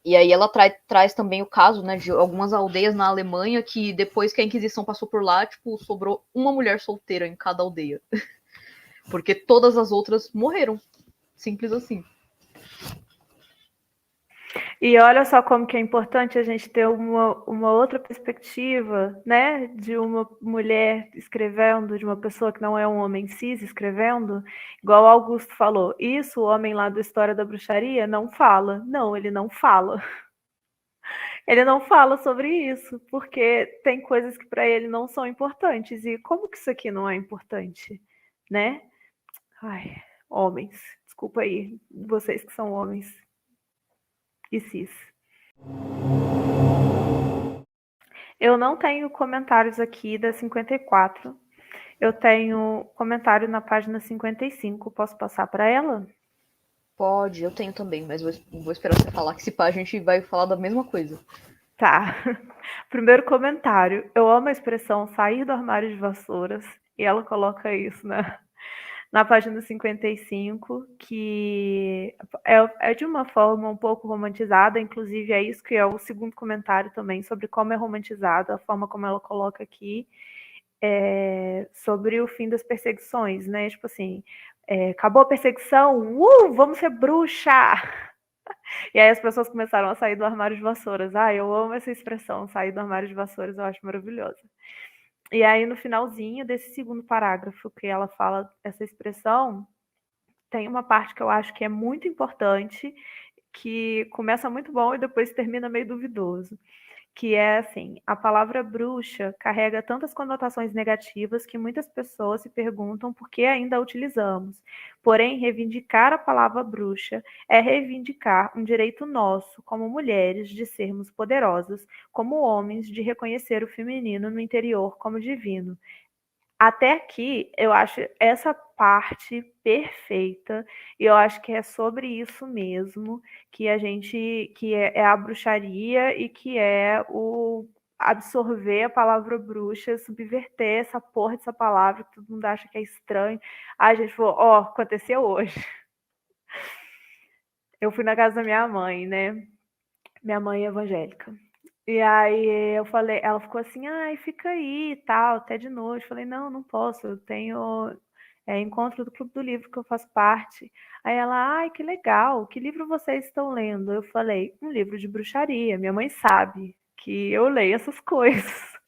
E aí ela traz também o caso, né, de algumas aldeias na Alemanha que depois que a Inquisição passou por lá, tipo, sobrou uma mulher solteira em cada aldeia. Porque todas as outras morreram. Simples assim. E olha só como que é importante a gente ter uma outra perspectiva, né, de uma mulher escrevendo, de uma pessoa que não é um homem cis escrevendo, igual o Augusto falou. Isso o homem lá do História da Bruxaria não fala. Não, ele não fala. Ele não fala sobre isso, porque tem coisas que para ele não são importantes. E como que isso aqui não é importante, né? Ai, homens, desculpa aí, vocês que são homens e cis. Eu não tenho comentários aqui da 54. Eu tenho comentário na página 55. Posso passar para ela? Pode, eu tenho também, mas vou esperar você falar, que se pá a gente vai falar da mesma coisa. Tá. Primeiro comentário. Eu amo a expressão sair do armário de vassouras. E ela coloca isso na página 55, que é de uma forma um pouco romantizada, inclusive é isso que é o segundo comentário também, sobre como é romantizada, a forma como ela coloca aqui, sobre o fim das perseguições, né? Tipo assim, acabou a perseguição, vamos ser bruxa! E aí as pessoas começaram a sair do armário de vassouras. Eu amo essa expressão, sair do armário de vassouras, eu acho maravilhosa. E aí, no finalzinho desse segundo parágrafo que ela fala essa expressão, tem uma parte que eu acho que é muito importante, que começa muito bom e depois termina meio duvidoso, que é assim: a palavra bruxa carrega tantas conotações negativas que muitas pessoas se perguntam por que ainda a utilizamos. Porém, reivindicar a palavra bruxa é reivindicar um direito nosso, como mulheres, de sermos poderosas, como homens, de reconhecer o feminino no interior como divino. Até aqui, eu acho essa parte perfeita, e eu acho que é sobre isso mesmo que é a bruxaria e que é o absorver a palavra bruxa, subverter essa porra dessa palavra que todo mundo acha que é estranho. Ai, gente, aconteceu hoje. Eu fui na casa da minha mãe, né? Minha mãe é evangélica. E aí eu falei, ela ficou assim, ai, fica aí e tal, até de noite. Eu falei, não posso, eu tenho encontro do Clube do Livro que eu faço parte. Aí ela, ai, que legal, que livro vocês estão lendo? Eu falei, um livro de bruxaria. Minha mãe sabe que eu leio essas coisas.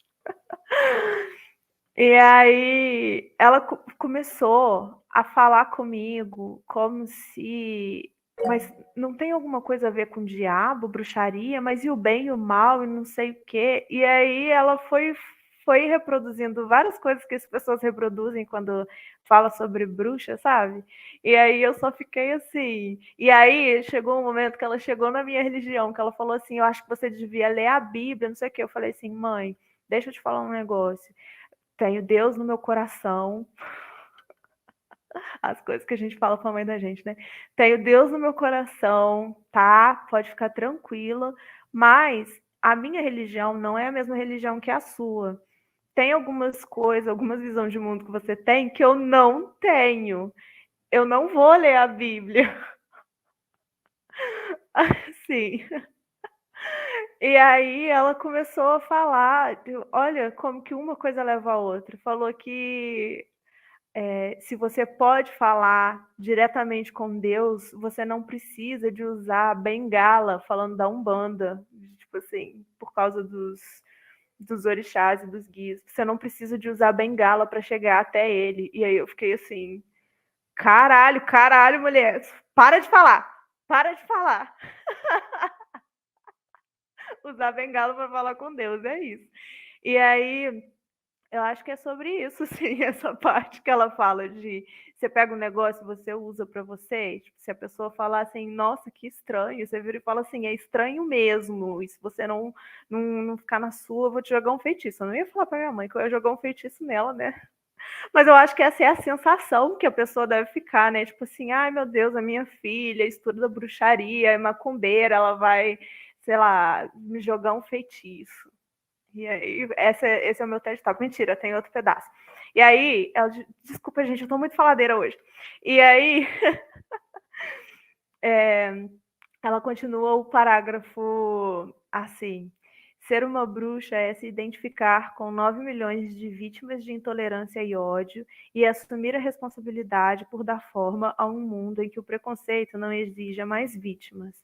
E aí ela começou a falar comigo como se... Mas não tem alguma coisa a ver com o diabo, bruxaria, mas e o bem e o mal e não sei o quê? E aí ela foi reproduzindo várias coisas que as pessoas reproduzem quando fala sobre bruxa, sabe? E aí eu só fiquei assim. E aí chegou um momento que ela chegou na minha religião, que ela falou assim, eu acho que você devia ler a Bíblia, não sei o quê. Eu falei assim, mãe, deixa eu te falar um negócio. Tenho Deus no meu coração. As coisas que a gente fala para a mãe da gente, né? Tenho Deus no meu coração, tá? Pode ficar tranquila. Mas a minha religião não é a mesma religião que a sua. Tem algumas coisas, algumas visões de mundo que você tem que eu não tenho. Eu não vou ler a Bíblia. Assim. E aí ela começou a falar, olha, como que uma coisa leva a outra. Falou que se você pode falar diretamente com Deus, você não precisa de usar bengala falando da Umbanda, tipo assim, por causa dos orixás e dos guias. Você não precisa de usar bengala para chegar até ele. E aí eu fiquei assim, caralho, mulher, para de falar. Usar bengala para falar com Deus, é isso. E aí eu acho que é sobre isso, sim, essa parte que ela fala de você pega um negócio e você usa para você, tipo, se a pessoa falar assim, nossa, que estranho, você vira e fala assim, é estranho mesmo, e se você não ficar na sua, eu vou te jogar um feitiço. Eu não ia falar para minha mãe que eu ia jogar um feitiço nela, né? Mas eu acho que essa é a sensação que a pessoa deve ficar, né? Tipo assim, ai meu Deus, a minha filha estuda bruxaria, é macumbeira, ela vai, sei lá, me jogar um feitiço. E aí, esse é o meu TED Talk. Mentira, tem outro pedaço. E aí, desculpa, gente, eu tô muito faladeira hoje. E aí, ela continua o parágrafo assim: ser uma bruxa é se identificar com 9 milhões de vítimas de intolerância e ódio e assumir a responsabilidade por dar forma a um mundo em que o preconceito não exija mais vítimas.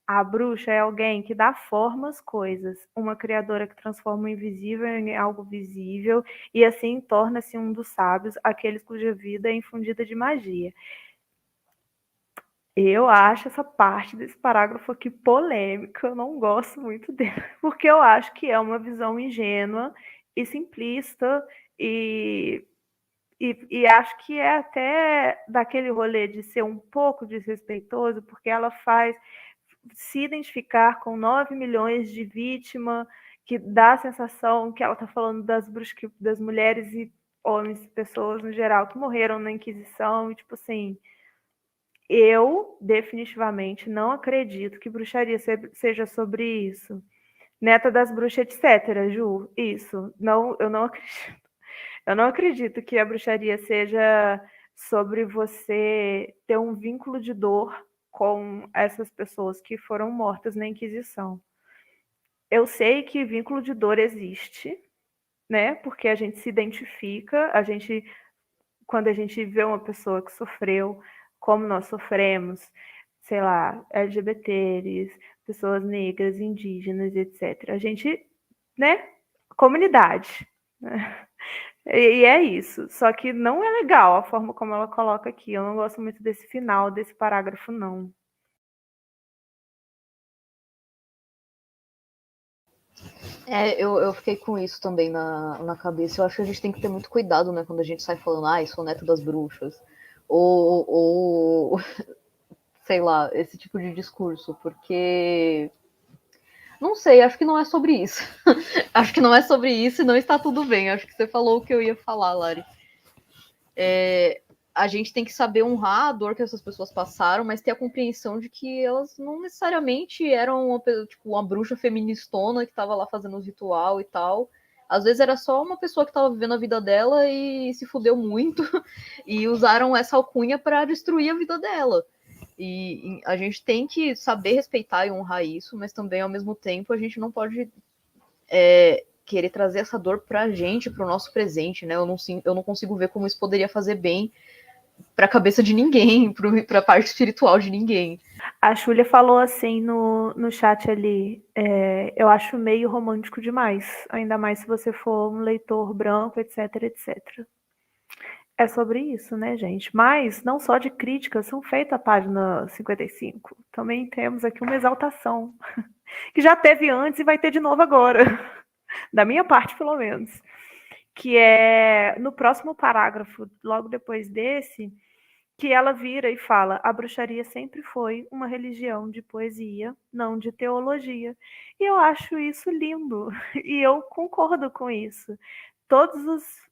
A bruxa é alguém que dá forma às coisas, uma criadora que transforma o invisível em algo visível e assim torna-se um dos sábios, aqueles cuja vida é infundida de magia. Eu acho essa parte desse parágrafo aqui polêmica, eu não gosto muito dele, porque eu acho que é uma visão ingênua e simplista e acho que é até daquele rolê de ser um pouco desrespeitoso, porque ela faz se identificar com 9 milhões de vítimas, que dá a sensação que ela está falando das mulheres e homens, pessoas no geral, que morreram na Inquisição, e tipo assim, eu definitivamente não acredito que bruxaria seja sobre isso. Neta das bruxas, etc, Ju. Isso. Não, eu não acredito. Eu não acredito que a bruxaria seja sobre você ter um vínculo de dor com essas pessoas que foram mortas na Inquisição. Eu sei que vínculo de dor existe, né? Porque a gente se identifica, quando a gente vê uma pessoa que sofreu, como nós sofremos, sei lá, LGBTs, pessoas negras, indígenas, etc. A gente, né? Comunidade. Né? E é isso. Só que não é legal a forma como ela coloca aqui. Eu não gosto muito desse final, desse parágrafo, não. Eu fiquei com isso também na cabeça. Eu acho que a gente tem que ter muito cuidado, né? Quando a gente sai falando, sou neta das bruxas. Ou sei lá, esse tipo de discurso. Porque não sei, acho que não é sobre isso. Acho que não é sobre isso e não está tudo bem. Acho que você falou o que eu ia falar, Lari. A gente tem que saber honrar a dor que essas pessoas passaram, mas ter a compreensão de que elas não necessariamente eram uma bruxa feministona que estava lá fazendo os ritual e tal. Às vezes era só uma pessoa que estava vivendo a vida dela e se fudeu muito e usaram essa alcunha para destruir a vida dela. E a gente tem que saber respeitar e honrar isso, mas também, ao mesmo tempo, a gente não pode querer trazer essa dor pra gente, pro nosso presente, né? Eu não consigo ver como isso poderia fazer bem pra cabeça de ninguém, pra parte espiritual de ninguém. A Júlia falou assim no chat ali, eu acho meio romântico demais, ainda mais se você for um leitor branco, etc, etc. É sobre isso, né, gente? Mas não só de críticas são feitas a página 55. Também temos aqui uma exaltação, que já teve antes e vai ter de novo agora. Da minha parte, pelo menos. Que é no próximo parágrafo, logo depois desse, que ela vira e fala: a bruxaria sempre foi uma religião de poesia, não de teologia. E eu acho isso lindo. E eu concordo com isso. Todos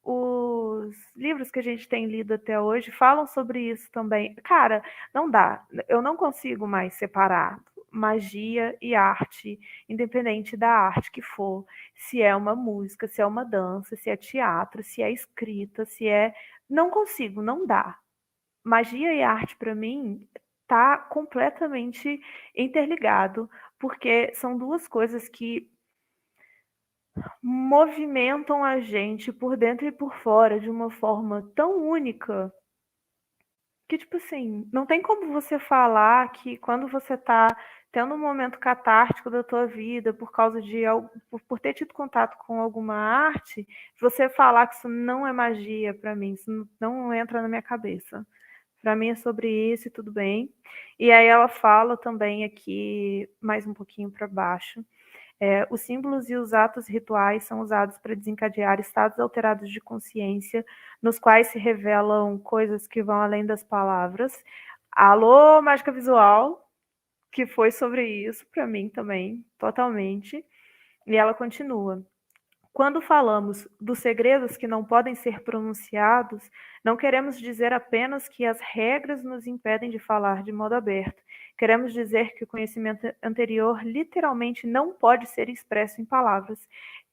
os livros que a gente tem lido até hoje falam sobre isso também. Cara, não dá. Eu não consigo mais separar magia e arte, independente da arte que for. Se é uma música, se é uma dança, se é teatro, se é escrita, se é. Não consigo, não dá. Magia e arte, para mim, tá completamente interligado, porque são duas coisas que movimentam a gente por dentro e por fora de uma forma tão única que, tipo assim, não tem como você falar que quando você tá tendo um momento catártico da tua vida por causa de algo, por ter tido contato com alguma arte, você falar que isso não é magia para mim, isso não entra na minha cabeça. Para mim é sobre isso e tudo bem. E aí ela fala também aqui, mais um pouquinho para baixo, os símbolos e os atos rituais são usados para desencadear estados alterados de consciência, nos quais se revelam coisas que vão além das palavras. Alô, mágica visual, que foi sobre isso para mim também, totalmente. E ela continua: quando falamos dos segredos que não podem ser pronunciados, não queremos dizer apenas que as regras nos impedem de falar de modo aberto. Queremos dizer que o conhecimento anterior literalmente não pode ser expresso em palavras.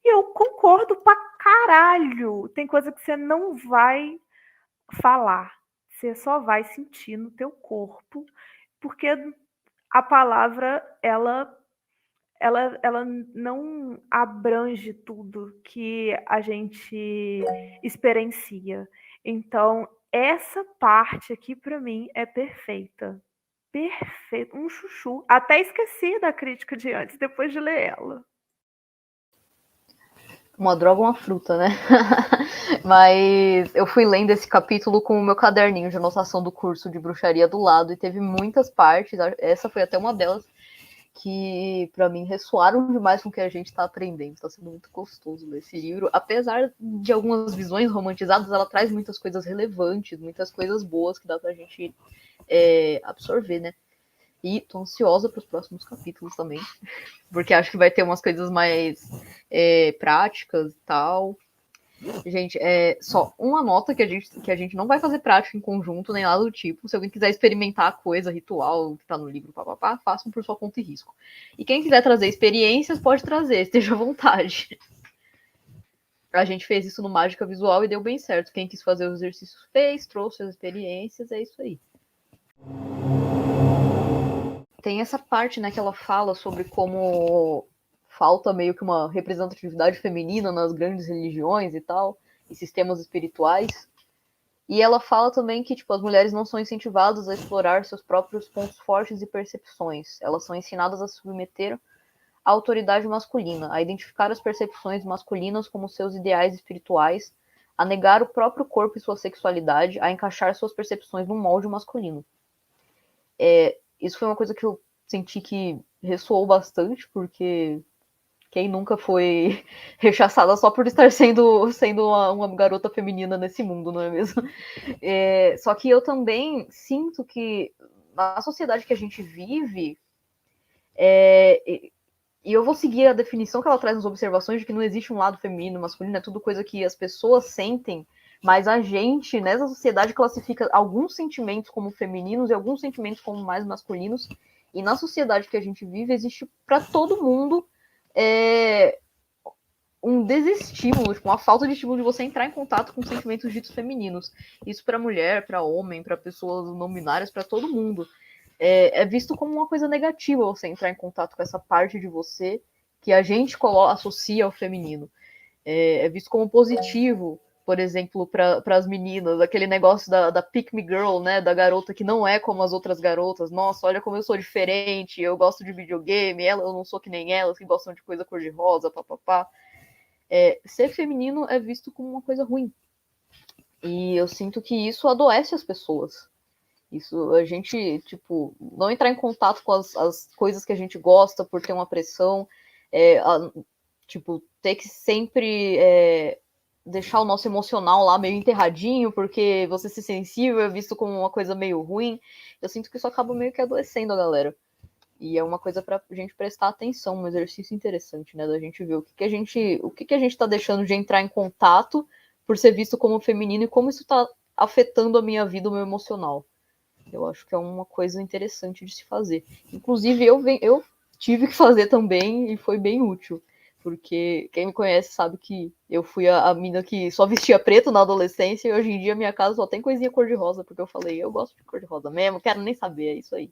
E eu concordo pra caralho. Tem coisa que você não vai falar. Você só vai sentir no teu corpo, porque a palavra, ela não abrange tudo que a gente experiencia. Então, essa parte aqui, para mim, é perfeita. Perfeito. Um chuchu. Até esqueci da crítica de antes, depois de ler ela. Uma droga, uma fruta, né? Mas eu fui lendo esse capítulo com o meu caderninho de anotação do curso de bruxaria do lado e teve muitas partes, essa foi até uma delas, que para mim ressoaram demais com o que a gente está aprendendo. Está sendo muito gostoso ler esse livro. Apesar de algumas visões romantizadas, ela traz muitas coisas relevantes, muitas coisas boas que dá pra gente absorver, né? E tô ansiosa para os próximos capítulos também, porque acho que vai ter umas coisas mais práticas e tal. Gente, é só uma nota que a gente não vai fazer prática em conjunto, nem nada do tipo. Se alguém quiser experimentar a coisa, ritual que tá no livro, papapá, façam por sua conta e risco. E quem quiser trazer experiências, pode trazer, esteja à vontade. A gente fez isso no Mágica Visual e deu bem certo. Quem quis fazer os exercícios fez, trouxe as experiências, é isso aí. Tem essa parte, né, que ela fala sobre como falta meio que uma representatividade feminina nas grandes religiões e tal, e sistemas espirituais. E ela fala também que tipo, as mulheres não são incentivadas a explorar seus próprios pontos fortes e percepções. Elas são ensinadas a se submeter à autoridade masculina, a identificar as percepções masculinas como seus ideais espirituais, a negar o próprio corpo e sua sexualidade, a encaixar suas percepções num molde masculino. Isso foi uma coisa que eu senti que ressoou bastante, porque quem nunca foi rechaçada só por estar sendo uma garota feminina nesse mundo, não é mesmo? Só que eu também sinto que na sociedade que a gente vive, e eu vou seguir a definição que ela traz nas observações de que não existe um lado feminino e masculino, é tudo coisa que as pessoas sentem, mas a gente, nessa sociedade, classifica alguns sentimentos como femininos e alguns sentimentos como mais masculinos, e na sociedade que a gente vive, existe para todo mundo um desestímulo, tipo, uma falta de estímulo de você entrar em contato com sentimentos ditos femininos. Isso para mulher, para homem, para pessoas não binárias, para todo mundo. É visto como uma coisa negativa você entrar em contato com essa parte de você que a gente associa ao feminino. É visto como positivo, por exemplo, para as meninas, aquele negócio da pick me girl, né, da garota que não é como as outras garotas. Nossa, olha como eu sou diferente, eu gosto de videogame, eu não sou que nem elas, que gostam de coisa cor-de-rosa, papapá. Ser feminino é visto como uma coisa ruim. E eu sinto que isso adoece as pessoas. Isso, a gente, tipo, não entrar em contato com as coisas que a gente gosta por ter uma pressão, tipo, ter que sempre deixar o nosso emocional lá meio enterradinho, porque você ser sensível é visto como uma coisa meio ruim. Eu sinto que isso acaba meio que adoecendo a galera. E é uma coisa pra gente prestar atenção, um exercício interessante, né? Da gente ver o que a gente tá deixando de entrar em contato por ser visto como feminino e como isso tá afetando a minha vida, o meu emocional. Eu acho que é uma coisa interessante de se fazer. Inclusive, eu tive que fazer também e foi bem útil. Porque quem me conhece sabe que eu fui a mina que só vestia preto na adolescência e hoje em dia minha casa só tem coisinha cor-de-rosa, porque eu falei, eu gosto de cor-de-rosa mesmo, quero nem saber, é isso aí.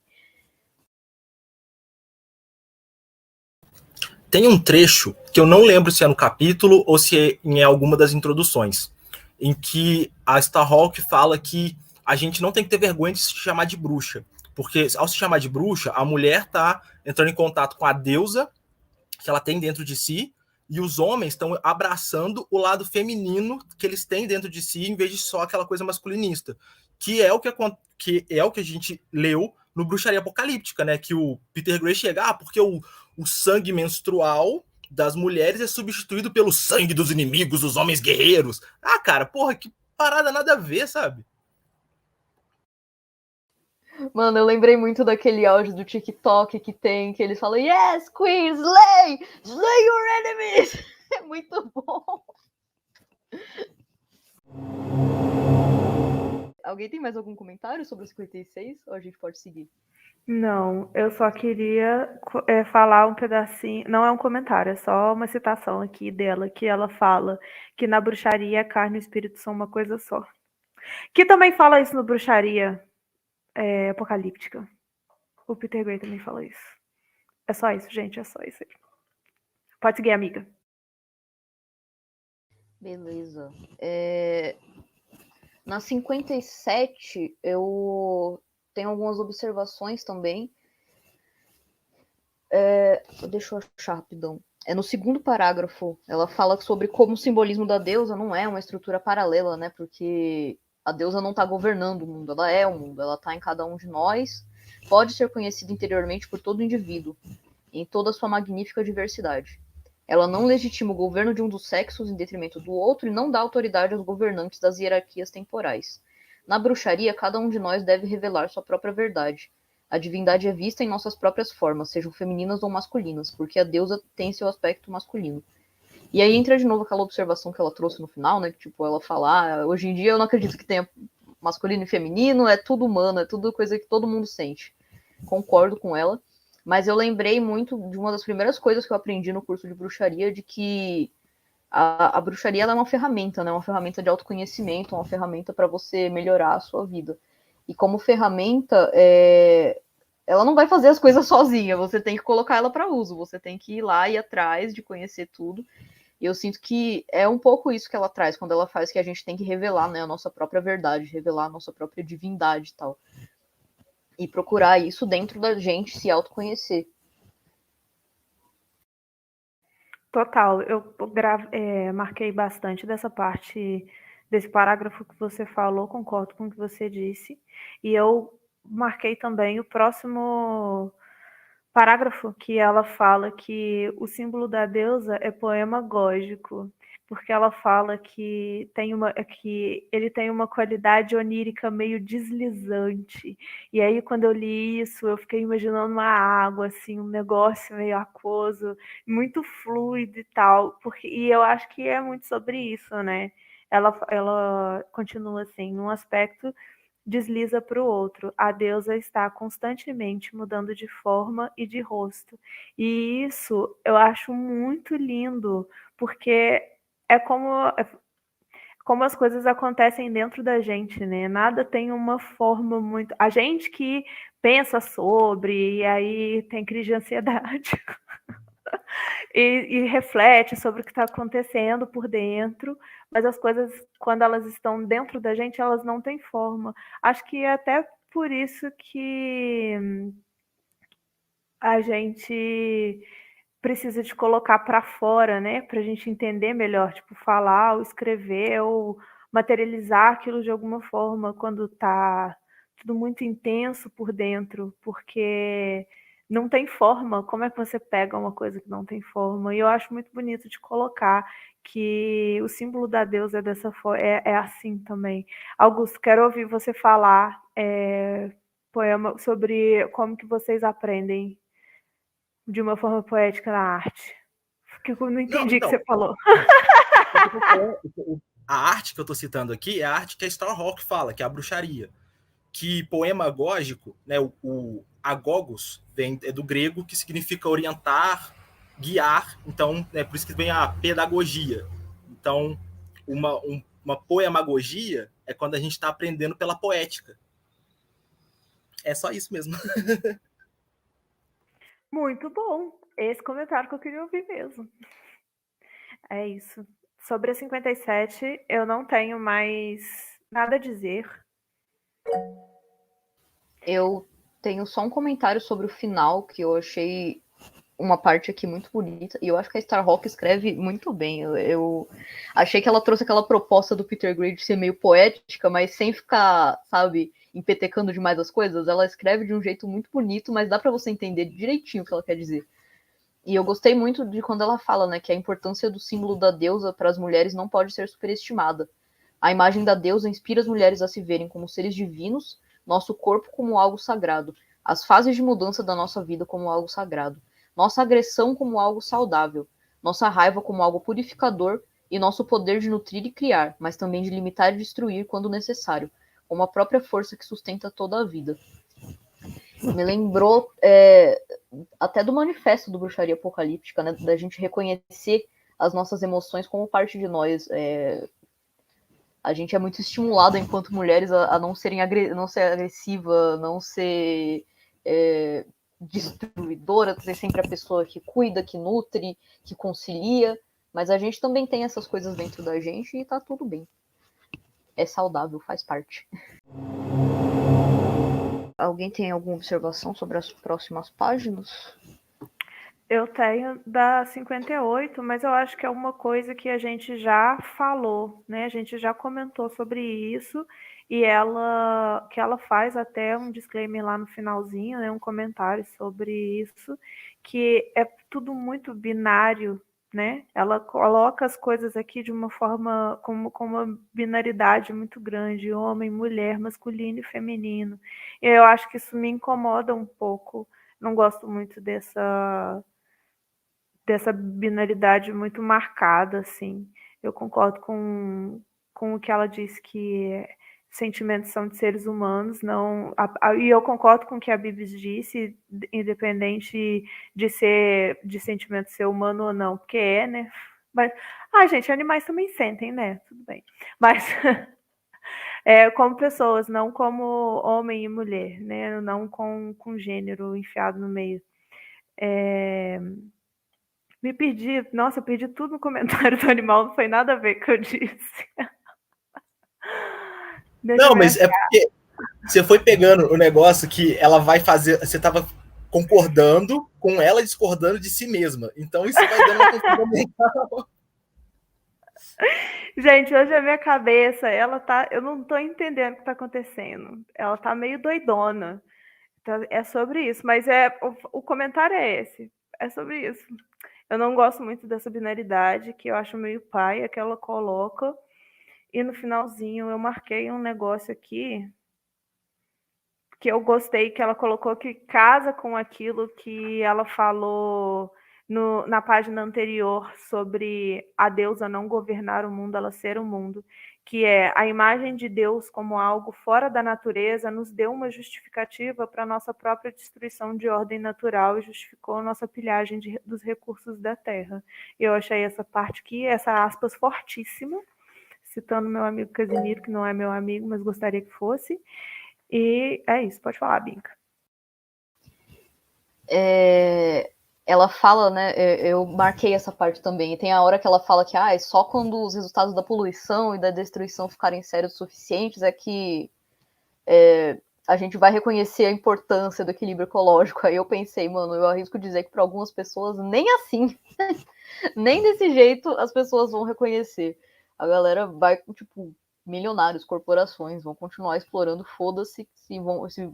Tem um trecho que eu não lembro se é no capítulo ou se é em alguma das introduções, em que a Starhawk fala que a gente não tem que ter vergonha de se chamar de bruxa, porque ao se chamar de bruxa, a mulher está entrando em contato com a deusa que ela tem dentro de si, e os homens estão abraçando o lado feminino que eles têm dentro de si, em vez de só aquela coisa masculinista, que é o que a gente leu no Bruxaria Apocalíptica, né? Que o Peter Gray chega, porque o sangue menstrual das mulheres é substituído pelo sangue dos inimigos, dos homens guerreiros. Ah, cara, porra, que parada nada a ver, sabe? Mano, eu lembrei muito daquele áudio do TikTok que tem, que eles falam, yes, Queen, slay! Slay your enemies! É muito bom. Alguém tem mais algum comentário sobre o 56? Ou a gente pode seguir? Não, eu só queria falar um pedacinho. Não é um comentário, é só uma citação aqui dela, que ela fala que na bruxaria a carne e o espírito são uma coisa só. Que também fala isso no Bruxaria Apocalíptica. O Peter Gray também fala isso. É só isso, gente, é só isso aí. Pode seguir, amiga. Beleza. Na 57, eu tenho algumas observações também. Deixa eu achar rapidão. No segundo parágrafo, ela fala sobre como o simbolismo da deusa não é uma estrutura paralela, né? Porque a deusa não está governando o mundo, ela é o mundo, ela está em cada um de nós, pode ser conhecida interiormente por todo indivíduo, em toda a sua magnífica diversidade. Ela não legitima o governo de um dos sexos em detrimento do outro e não dá autoridade aos governantes das hierarquias temporais. Na bruxaria, cada um de nós deve revelar sua própria verdade. A divindade é vista em nossas próprias formas, sejam femininas ou masculinas, porque a deusa tem seu aspecto masculino. E aí entra de novo aquela observação que ela trouxe no final, né? Que, tipo, ela fala, hoje em dia eu não acredito que tenha masculino e feminino, é tudo humano, é tudo coisa que todo mundo sente. Concordo com ela. Mas eu lembrei muito de uma das primeiras coisas que eu aprendi no curso de bruxaria, de que a bruxaria ela é uma ferramenta, né? Uma ferramenta de autoconhecimento, uma ferramenta para você melhorar a sua vida. E como ferramenta, ela não vai fazer as coisas sozinha, você tem que colocar ela para uso, você tem que ir lá e ir atrás de conhecer tudo. E eu sinto que é um pouco isso que ela traz, quando ela faz que a gente tem que revelar, né, a nossa própria verdade, revelar a nossa própria divindade e tal. E procurar isso dentro da gente, se autoconhecer. Total, eu marquei bastante dessa parte, desse parágrafo que você falou, concordo com o que você disse, e eu marquei também o próximo parágrafo que ela fala que o símbolo da deusa é poema gógico, porque ela fala que que ele tem uma qualidade onírica meio deslizante. E aí, quando eu li isso, eu fiquei imaginando uma água, assim, um negócio meio aquoso, muito fluido e tal, e eu acho que é muito sobre isso, né? Ela continua assim, num aspecto desliza para o outro. A deusa está constantemente mudando de forma e de rosto. E isso eu acho muito lindo, porque é como as coisas acontecem dentro da gente, né? Nada tem uma forma muito. A gente que pensa sobre, e aí tem crise de ansiedade. E reflete sobre o que está acontecendo por dentro, mas as coisas, quando elas estão dentro da gente, elas não têm forma. Acho que é até por isso que a gente precisa de colocar para fora, né? Para a gente entender melhor, tipo, falar, ou escrever, ou materializar aquilo de alguma forma quando está tudo muito intenso por dentro, porque não tem forma. Como é que você pega uma coisa que não tem forma? E eu acho muito bonito de colocar que o símbolo da deusa é dessa forma, é assim também. Augusto, quero ouvir você falar poema sobre como que vocês aprendem de uma forma poética na arte. Porque eu não entendi o que você falou. A arte que eu estou citando aqui é a arte que a Starhawk fala, que é a bruxaria. Que poema agógico, né, o agogos é do grego, que significa orientar, guiar. Então, é por isso que vem a pedagogia. Então, uma poemagogia é quando a gente está aprendendo pela poética. É só isso mesmo. Muito bom. Esse comentário que eu queria ouvir mesmo. É isso. Sobre a 57, eu não tenho mais nada a dizer. Eu tenho só um comentário sobre o final, que eu achei uma parte aqui muito bonita, e eu acho que a Starhawk escreve muito bem. Eu achei que ela trouxe aquela proposta do Peter Gray de ser meio poética, mas sem ficar, sabe, empetecando demais as coisas. Ela escreve de um jeito muito bonito, mas dá para você entender direitinho o que ela quer dizer. E eu gostei muito de quando ela fala, né, que a importância do símbolo da deusa para as mulheres não pode ser superestimada. A imagem da deusa inspira as mulheres a se verem como seres divinos, nosso corpo como algo sagrado, as fases de mudança da nossa vida como algo sagrado, nossa agressão como algo saudável, nossa raiva como algo purificador e nosso poder de nutrir e criar, mas também de limitar e destruir quando necessário, como a própria força que sustenta toda a vida. Me lembrou até do manifesto do Bruxaria Apocalíptica, né, da gente reconhecer as nossas emoções como parte de nós. A gente é muito estimulado enquanto mulheres a não não ser agressiva, não ser destruidora, ser sempre a pessoa que cuida, que nutre, que concilia, mas a gente também tem essas coisas dentro da gente e tá tudo bem. É saudável, faz parte. Alguém tem alguma observação sobre as próximas páginas? Eu tenho da 58, mas eu acho que é uma coisa que a gente já falou, né? A gente já comentou sobre isso e ela faz até um disclaimer lá no finalzinho, né? Um comentário sobre isso, que é tudo muito binário, né? Ela coloca as coisas aqui de uma forma com uma binaridade muito grande, homem, mulher, masculino e feminino. E eu acho que isso me incomoda um pouco. Não gosto muito dessa binaridade muito marcada, assim. Eu concordo com o que ela disse, que sentimentos são de seres humanos, não. E eu concordo com o que a Bibis disse, independente de sentimento ser humano ou não, porque é, né? Mas, gente, animais também sentem, né? Tudo bem. Mas como pessoas, não como homem e mulher, né? Não com gênero enfiado no meio. Me perdi. Nossa, eu perdi tudo no comentário do animal, não foi nada a ver com o que eu disse. Não, mas é porque você foi pegando o negócio que ela vai fazer. Você estava concordando com ela discordando de si mesma. Então isso vai dando uma confusão mental. Gente, hoje a minha cabeça, ela tá. Eu não tô entendendo o que tá acontecendo. Ela tá meio doidona. Então, é sobre isso, mas o comentário é esse. É sobre isso. Eu não gosto muito dessa binaridade, que eu acho meio paia, que ela coloca. E no finalzinho eu marquei um negócio aqui que eu gostei, que ela colocou que casa com aquilo que ela falou na página anterior sobre a deusa não governar o mundo, ela ser o mundo, que é a imagem de Deus como algo fora da natureza nos deu uma justificativa para a nossa própria destruição de ordem natural e justificou a nossa pilhagem dos recursos da terra. Eu achei essa parte aqui, essa aspas fortíssima, citando meu amigo Casimiro, que não é meu amigo, mas gostaria que fosse. E é isso, pode falar, Binca. Ela fala, né? Eu marquei essa parte também. E tem a hora que ela fala que é só quando os resultados da poluição e da destruição ficarem sérios o suficientes é que a gente vai reconhecer a importância do equilíbrio ecológico. Aí eu pensei, mano, eu arrisco dizer que para algumas pessoas nem assim, nem desse jeito as pessoas vão reconhecer. A galera vai, tipo, milionários, corporações vão continuar explorando, foda-se se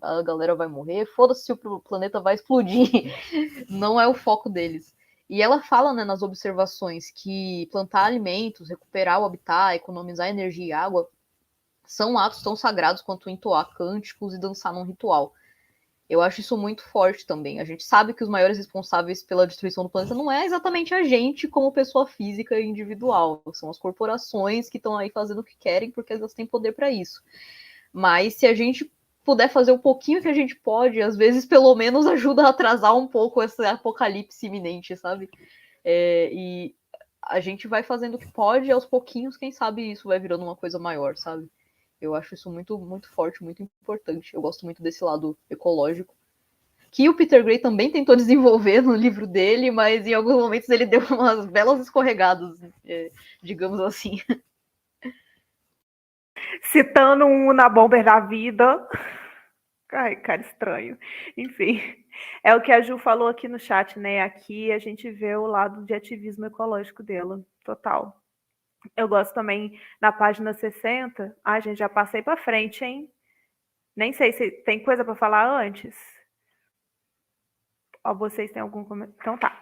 a galera vai morrer, foda-se se o planeta vai explodir. Não é o foco deles. E ela fala, né, nas observações que plantar alimentos, recuperar o habitat, economizar energia e água são atos tão sagrados quanto entoar cânticos e dançar num ritual. Eu acho isso muito forte também. A gente sabe que os maiores responsáveis pela destruição do planeta não é exatamente a gente como pessoa física e individual. São as corporações que estão aí fazendo o que querem porque elas têm poder para isso. Mas se a gente puder fazer um pouquinho que a gente pode, às vezes pelo menos ajuda a atrasar um pouco esse apocalipse iminente, sabe? E a gente vai fazendo o que pode e aos pouquinhos, quem sabe isso vai virando uma coisa maior, sabe? Eu acho isso muito, muito forte, muito importante. Eu gosto muito desse lado ecológico. Que o Peter Gray também tentou desenvolver no livro dele, mas em alguns momentos ele deu umas belas escorregadas, digamos assim. Citando um na Bomber da vida. Ai, cara, estranho. Enfim, é o que a Ju falou aqui no chat, né? Aqui a gente vê o lado de ativismo ecológico dela, total. Eu gosto também na página 60. Gente, já passei para frente, hein? Nem sei se tem coisa para falar antes. Vocês têm algum comentário? Então tá.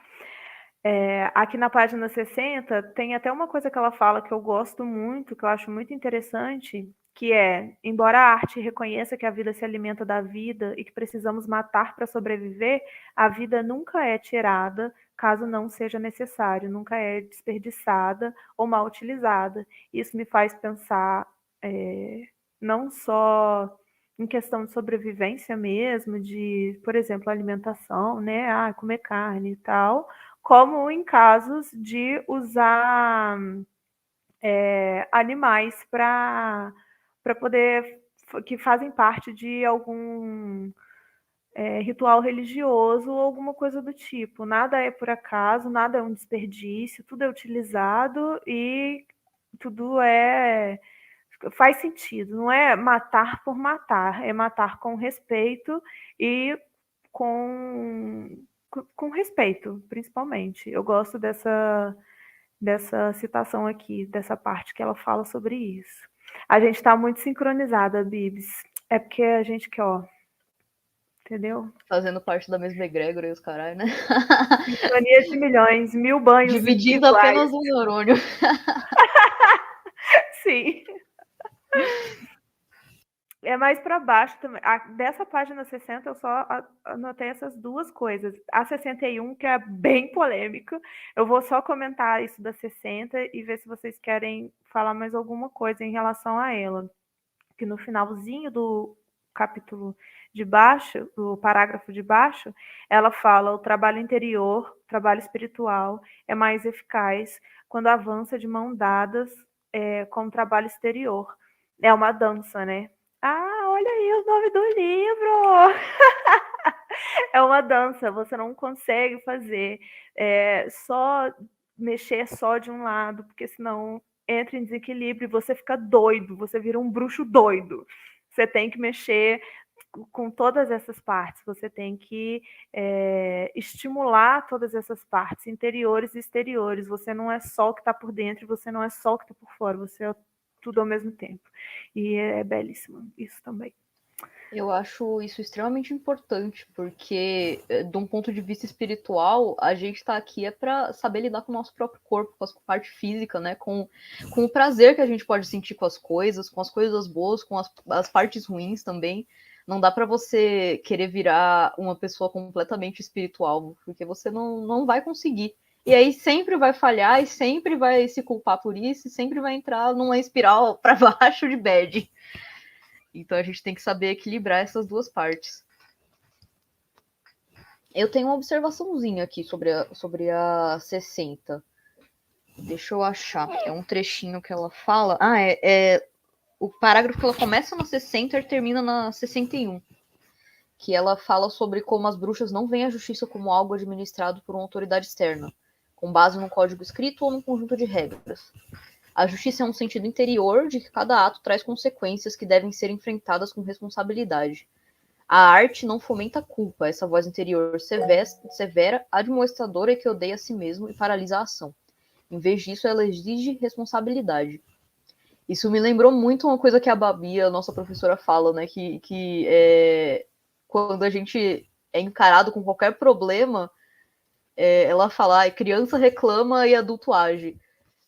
Aqui na página 60 tem até uma coisa que ela fala que eu gosto muito, que eu acho muito interessante, que é, embora a arte reconheça que a vida se alimenta da vida e que precisamos matar para sobreviver, a vida nunca é tirada caso não seja necessário, nunca é desperdiçada ou mal utilizada. Isso me faz pensar não só em questão de sobrevivência mesmo, de, por exemplo, alimentação, né? Comer carne e tal, como em casos de usar animais para poder, que fazem parte de algum ritual religioso ou alguma coisa do tipo. Nada é por acaso, nada é um desperdício, tudo é utilizado e tudo faz sentido. Não é matar por matar, é matar com respeito e com respeito, principalmente. Eu gosto dessa citação aqui, dessa parte que ela fala sobre isso. A gente está muito sincronizada, Bibs. É porque a gente quer, entendeu? Fazendo parte da mesma egrégora e os caralho, né? Sincronia de milhões, 1000 banhos dividindo iguais. Apenas um neurônio. Sim. É mais para baixo também. Dessa página 60, eu só anotei essas duas coisas. A 61, que é bem polêmica. Eu vou só comentar isso da 60 e ver se vocês querem falar mais alguma coisa em relação a ela. Que no finalzinho do capítulo de baixo, do parágrafo de baixo, ela fala: o trabalho interior, o trabalho espiritual, é mais eficaz quando avança de mão dadas com o trabalho exterior. É uma dança, né? Ah, olha aí o nome do livro! É uma dança, você não consegue fazer só mexer só de um lado, porque senão entra em desequilíbrio e você fica doido, você vira um bruxo doido. Você tem que mexer com todas essas partes, você tem que estimular todas essas partes, interiores e exteriores. Você não é só o que está por dentro, você não é só o que está por fora, você é tudo ao mesmo tempo. E é belíssimo isso também. Eu acho isso extremamente importante, porque, de um ponto de vista espiritual, a gente está aqui para saber lidar com o nosso próprio corpo, com a parte física, né? Com o prazer que a gente pode sentir com as coisas boas, com as partes ruins também. Não dá para você querer virar uma pessoa completamente espiritual, porque você não vai conseguir. E aí sempre vai falhar e sempre vai se culpar por isso, e sempre vai entrar numa espiral para baixo de bad. Então a gente tem que saber equilibrar essas duas partes. Eu tenho uma observaçãozinha aqui sobre a 60. Deixa eu achar. É um trechinho que ela fala. O parágrafo que ela começa na 60 e termina na 61. Que ela fala sobre como as bruxas não veem a justiça como algo administrado por uma autoridade externa, com base num código escrito ou num conjunto de regras. A justiça é um sentido interior de que cada ato traz consequências que devem ser enfrentadas com responsabilidade. A arte não fomenta a culpa, essa voz interior severa, admoestadora e que odeia a si mesmo e paralisa a ação. Em vez disso, ela exige responsabilidade. Isso me lembrou muito uma coisa que a Babi, a nossa professora, fala, né? Que quando a gente é encarado com qualquer problema, ela fala: criança reclama e adulto age.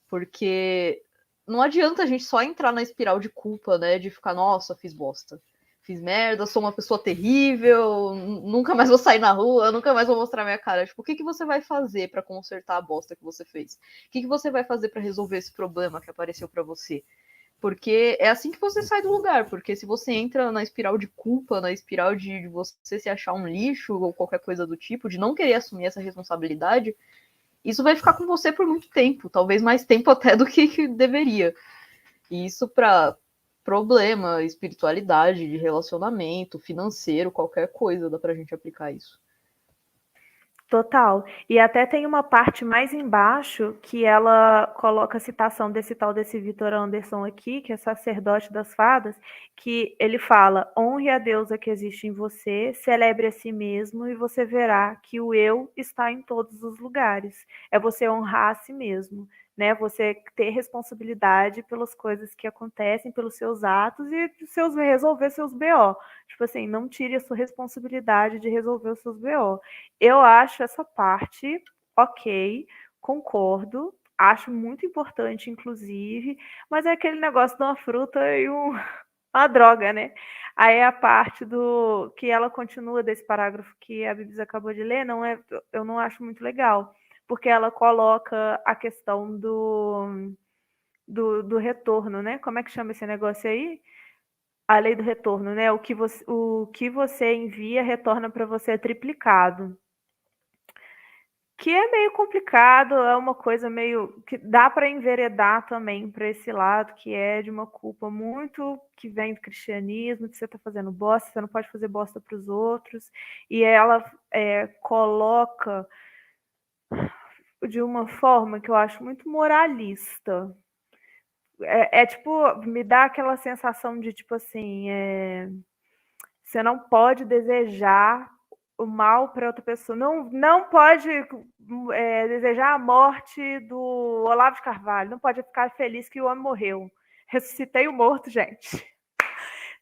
Porque não adianta a gente só entrar na espiral de culpa, né? De ficar, nossa, fiz bosta. Fiz merda, sou uma pessoa terrível, nunca mais vou sair na rua, nunca mais vou mostrar minha cara. Tipo, o que você vai fazer para consertar a bosta que você fez? O que você vai fazer para resolver esse problema que apareceu para você? Porque é assim que você sai do lugar. Porque se você entra na espiral de culpa, na espiral de você se achar um lixo ou qualquer coisa do tipo, de não querer assumir essa responsabilidade, isso vai ficar com você por muito tempo, talvez mais tempo até do que deveria. E isso para problema, espiritualidade, de relacionamento, financeiro, qualquer coisa, dá pra gente aplicar isso. Total. E até tem uma parte mais embaixo que ela coloca a citação desse Victor Anderson aqui, que é sacerdote das fadas, que ele fala: honre a deusa que existe em você, celebre a si mesmo e você verá que o eu está em todos os lugares. É você honrar a si mesmo, né? Você ter responsabilidade pelas coisas que acontecem, pelos seus atos e resolver seus BO. Tipo assim, não tire a sua responsabilidade de resolver os seus BO. Eu acho essa parte ok, concordo, acho muito importante, inclusive, mas é aquele negócio de uma fruta e uma droga, né? Aí a parte do que ela continua desse parágrafo que a Bibis acabou de ler, eu não acho muito legal, porque ela coloca a questão do retorno, né? Como é que chama esse negócio aí? A lei do retorno, né? O que você envia retorna para você triplicado. Que é meio complicado, é uma coisa meio que dá para enveredar também para esse lado, que é de uma culpa muito que vem do cristianismo, que você está fazendo bosta, você não pode fazer bosta para os outros, e ela coloca de uma forma que eu acho muito moralista. Tipo, me dá aquela sensação de tipo assim, você não pode desejar o mal para outra pessoa. Não pode desejar a morte do Olavo de Carvalho. Não pode ficar feliz que o homem morreu. Ressuscitei o morto, gente.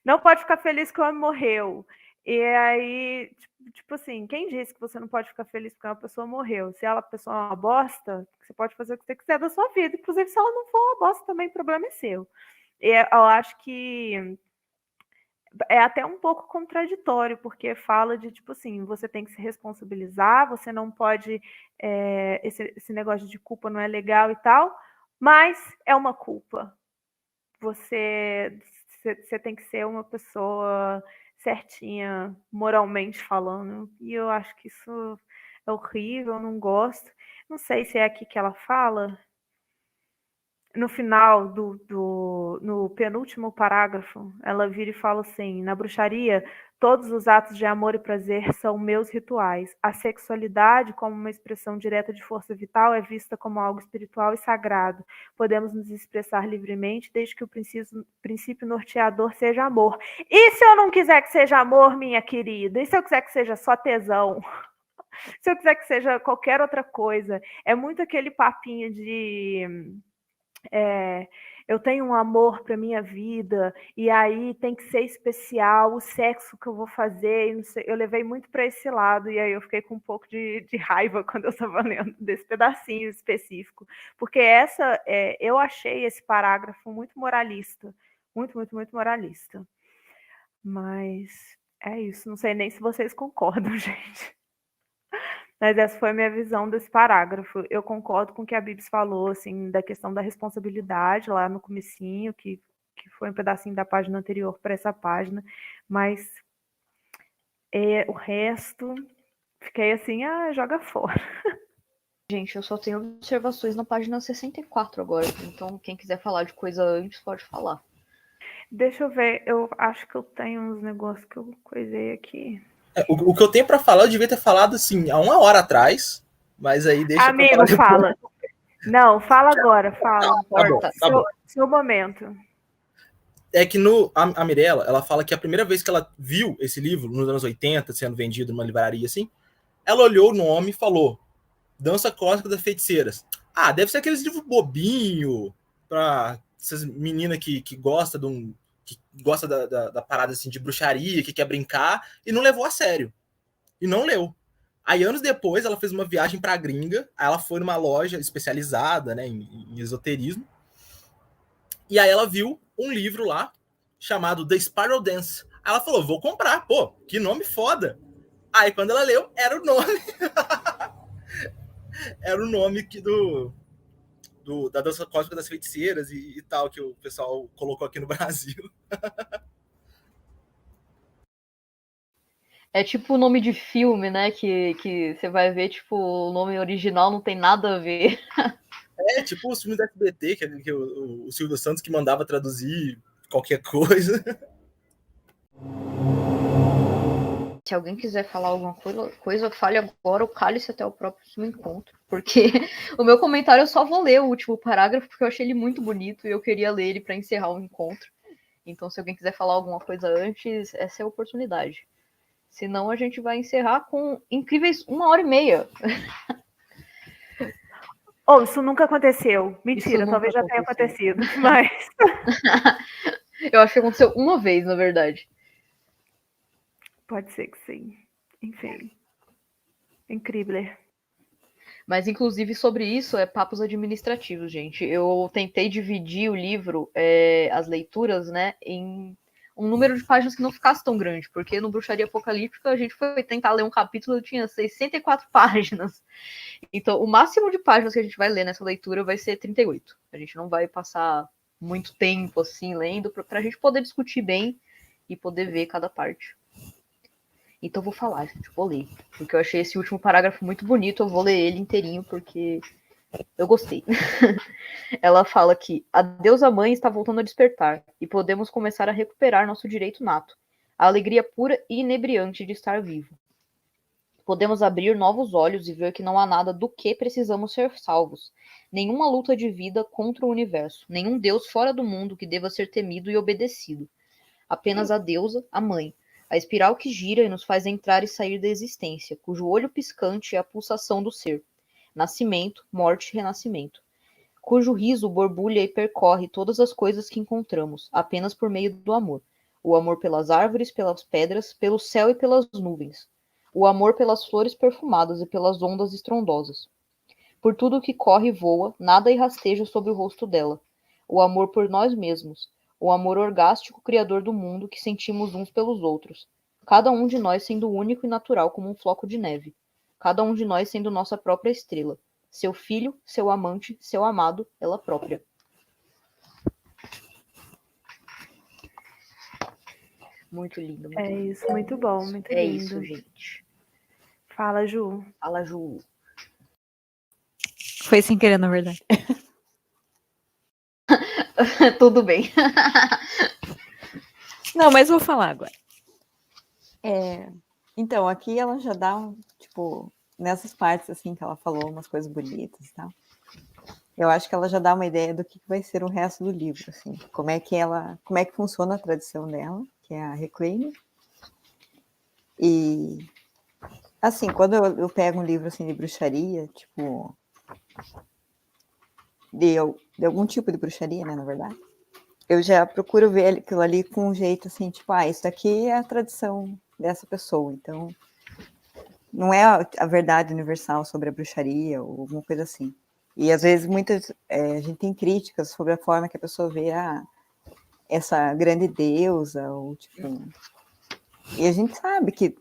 Não pode ficar feliz que o homem morreu. E aí, tipo assim, quem disse que você não pode ficar feliz porque uma pessoa morreu? Se a pessoa é uma bosta, você pode fazer o que você quiser da sua vida. Inclusive, se ela não for uma bosta, também o problema é seu. E eu acho que é até um pouco contraditório, porque fala de, tipo assim, você tem que se responsabilizar, você não pode, esse negócio de culpa não é legal e tal, mas é uma culpa. Você tem que ser uma pessoa certinha, moralmente falando, e eu acho que isso é horrível, eu não gosto. Não sei se é aqui que ela fala, no final no penúltimo parágrafo, ela vira e fala assim: na bruxaria, todos os atos de amor e prazer são meus rituais. A sexualidade, como uma expressão direta de força vital, é vista como algo espiritual e sagrado. Podemos nos expressar livremente, desde que o princípio norteador seja amor. E se eu não quiser que seja amor, minha querida? E se eu quiser que seja só tesão? Se eu quiser que seja qualquer outra coisa? É muito aquele papinho de eu tenho um amor para minha vida, e aí tem que ser especial, o sexo que eu vou fazer, e não sei, eu levei muito para esse lado, e aí eu fiquei com um pouco de raiva quando eu estava lendo desse pedacinho específico, porque eu achei esse parágrafo muito moralista, muito, muito, muito moralista. Mas é isso, não sei nem se vocês concordam, gente. Mas essa foi a minha visão desse parágrafo. Eu concordo com o que a Bibs falou, assim, da questão da responsabilidade lá no comecinho, que foi um pedacinho da página anterior para essa página, mas o resto, fiquei assim, joga fora. Gente, eu só tenho observações na página 64 agora, então quem quiser falar de coisa antes pode falar. Deixa eu ver, eu acho que eu tenho uns negócios que eu coisei aqui. O que eu tenho para falar, eu devia ter falado assim há 1 hora atrás, mas aí deixa Amigo, pra falar fala. Não, fala agora, fala. Tá bom, tá bom. Seu momento. É que a Mirella, ela fala que a primeira vez que ela viu esse livro, nos anos 80, sendo vendido numa livraria assim, ela olhou o nome e falou: Dança Cósmica das Feiticeiras. Ah, deve ser aqueles livros bobinho, pra essas meninas que gosta que gosta da parada assim de bruxaria, que quer brincar, e não levou a sério. E não leu. Aí, anos depois, ela fez uma viagem pra gringa, aí ela foi numa loja especializada, né, em esoterismo, e aí ela viu um livro lá, chamado The Spiral Dance. Aí ela falou, vou comprar, pô, que nome foda. Aí, quando ela leu, era o nome. Era o nome da Dança Cósmica das Feiticeiras e tal, que o pessoal colocou aqui no Brasil. É tipo o nome de filme, né? Que você vai ver, tipo, o nome original não tem nada a ver. É, tipo os filmes da SBT, que o Silvio Santos que mandava traduzir qualquer coisa. Se alguém quiser falar alguma coisa, fale agora ou cale-se até o próximo encontro. Porque o meu comentário eu só vou ler o último parágrafo, porque eu achei ele muito bonito e eu queria ler ele para encerrar o encontro. Então, se alguém quiser falar alguma coisa antes, essa é a oportunidade. Senão, a gente vai encerrar com incríveis 1h30. Isso nunca aconteceu. Mentira, talvez já tenha acontecido, mas... Eu acho que aconteceu uma vez, na verdade. Pode ser que sim. Enfim. Incrível. Mas, inclusive, sobre isso, é papos administrativos, gente. Eu tentei dividir o livro, as leituras, né, em um número de páginas que não ficasse tão grande, porque no Bruxaria Apocalíptica a gente foi tentar ler um capítulo e tinha 64 páginas. Então, o máximo de páginas que a gente vai ler nessa leitura vai ser 38. A gente não vai passar muito tempo, assim, lendo, pra gente poder discutir bem e poder ver cada parte. Então eu vou falar, gente, vou ler. Porque eu achei esse último parágrafo muito bonito, eu vou ler ele inteirinho, porque eu gostei. Ela fala que a deusa mãe está voltando a despertar, e podemos começar a recuperar nosso direito nato, a alegria pura e inebriante de estar vivo. Podemos abrir novos olhos e ver que não há nada do que precisamos ser salvos. Nenhuma luta de vida contra o universo, nenhum deus fora do mundo que deva ser temido e obedecido. Apenas a deusa, a mãe, a espiral que gira e nos faz entrar e sair da existência, cujo olho piscante é a pulsação do ser. Nascimento, morte e renascimento. Cujo riso borbulha e percorre todas as coisas que encontramos, apenas por meio do amor. O amor pelas árvores, pelas pedras, pelo céu e pelas nuvens. O amor pelas flores perfumadas e pelas ondas estrondosas. Por tudo que corre e voa, nada e rasteja sobre o rosto dela. O amor por nós mesmos. o amor orgástico criador do mundo que sentimos uns pelos outros, cada um de nós sendo único e natural como um floco de neve, cada um de nós sendo nossa própria estrela, seu filho, seu amante, seu amado, ela própria. Muito lindo. Muito lindo. Isso, muito bom, muito É lindo. isso, gente. Fala, Ju. Fala, Ju. Foi sem querer, na verdade. Tudo bem. Não, mas vou falar agora. Então, aqui ela já dá, tipo, nessas partes, assim, que ela falou umas coisas bonitas e tal. Eu acho que ela já dá uma ideia do que vai ser o resto do livro, assim. Como é que funciona a tradição dela, que é a Reclaim. E, assim, quando eu pego um livro, assim, de bruxaria, tipo... De algum tipo de bruxaria, né, na verdade. Eu já procuro ver aquilo ali com um jeito, assim, tipo, isso daqui é a tradição dessa pessoa, então... Não é a verdade universal sobre a bruxaria ou alguma coisa assim. E às vezes a gente tem críticas sobre a forma que a pessoa vê essa grande deusa, ou tipo. E a gente sabe que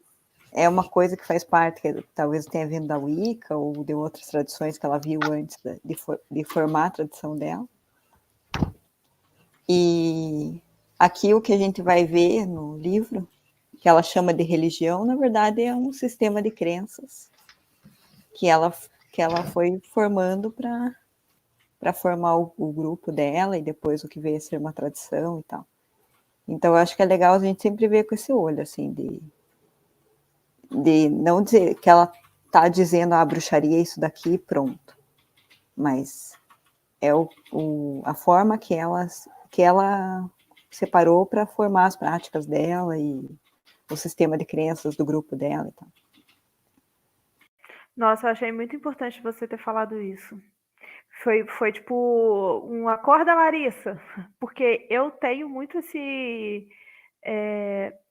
é uma coisa que faz parte, que talvez tenha vindo da Wicca ou de outras tradições que ela viu antes de formar a tradição dela. E aqui o que a gente vai ver no livro, que ela chama de religião, na verdade é um sistema de crenças que ela foi formando para formar o grupo dela e depois o que veio a ser uma tradição e tal. Então, eu acho que é legal a gente sempre ver com esse olho, assim, de não dizer que ela está dizendo a bruxaria é isso daqui pronto, mas é a forma que ela separou para formar as práticas dela e o sistema de crenças do grupo dela e tal. Nossa, eu achei muito importante você ter falado isso. Foi tipo um acorda, Larissa, porque eu tenho muito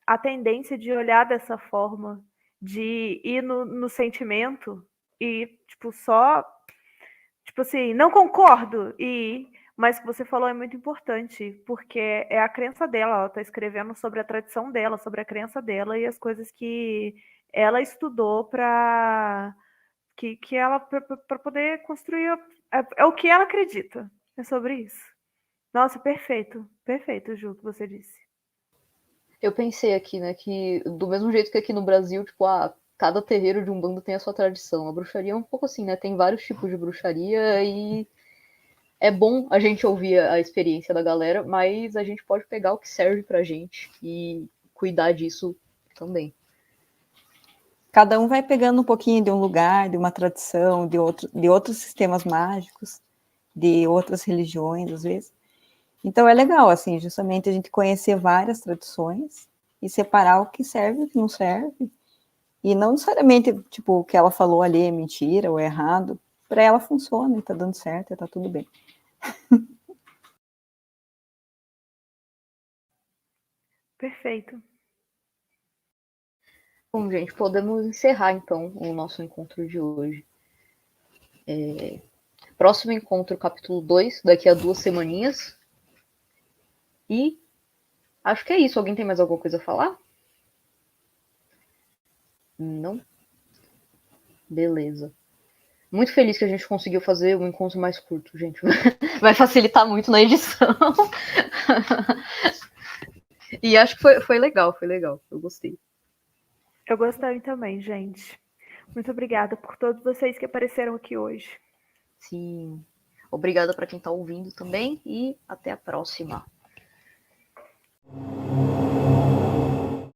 a tendência de olhar dessa forma, de ir no sentimento e tipo só tipo assim, não concordo mas o que você falou é muito importante, porque é a crença dela, ela está escrevendo sobre a tradição dela, sobre a crença dela e as coisas que ela estudou para que ela para poder construir é o que ela acredita. É sobre isso. Nossa, perfeito. Perfeito, Ju, o que você disse. Eu pensei aqui, né, que do mesmo jeito que aqui no Brasil, tipo, cada terreiro de Umbanda tem a sua tradição. A bruxaria é um pouco assim, né? Tem vários tipos de bruxaria e é bom a gente ouvir a experiência da galera, mas a gente pode pegar o que serve pra gente e cuidar disso também. Cada um vai pegando um pouquinho de um lugar, de uma tradição, de outros sistemas mágicos, de outras religiões, às vezes. Então é legal, assim, justamente a gente conhecer várias tradições e separar o que serve e o que não serve. E não necessariamente, tipo, o que ela falou ali é mentira ou é errado. Para ela funciona e tá dando certo e tá tudo bem. Perfeito. Bom, gente, podemos encerrar então o nosso encontro de hoje. Próximo encontro, capítulo 2, daqui a 2 semaninhas. E acho que é isso. Alguém tem mais alguma coisa a falar? Não? Beleza. Muito feliz que a gente conseguiu fazer um encontro mais curto, gente. Vai facilitar muito na edição. E acho que foi legal, foi legal. Eu gostei. Eu gostei também, gente. Muito obrigada por todos vocês que apareceram aqui hoje. Sim. Obrigada para quem está ouvindo também e até a próxima.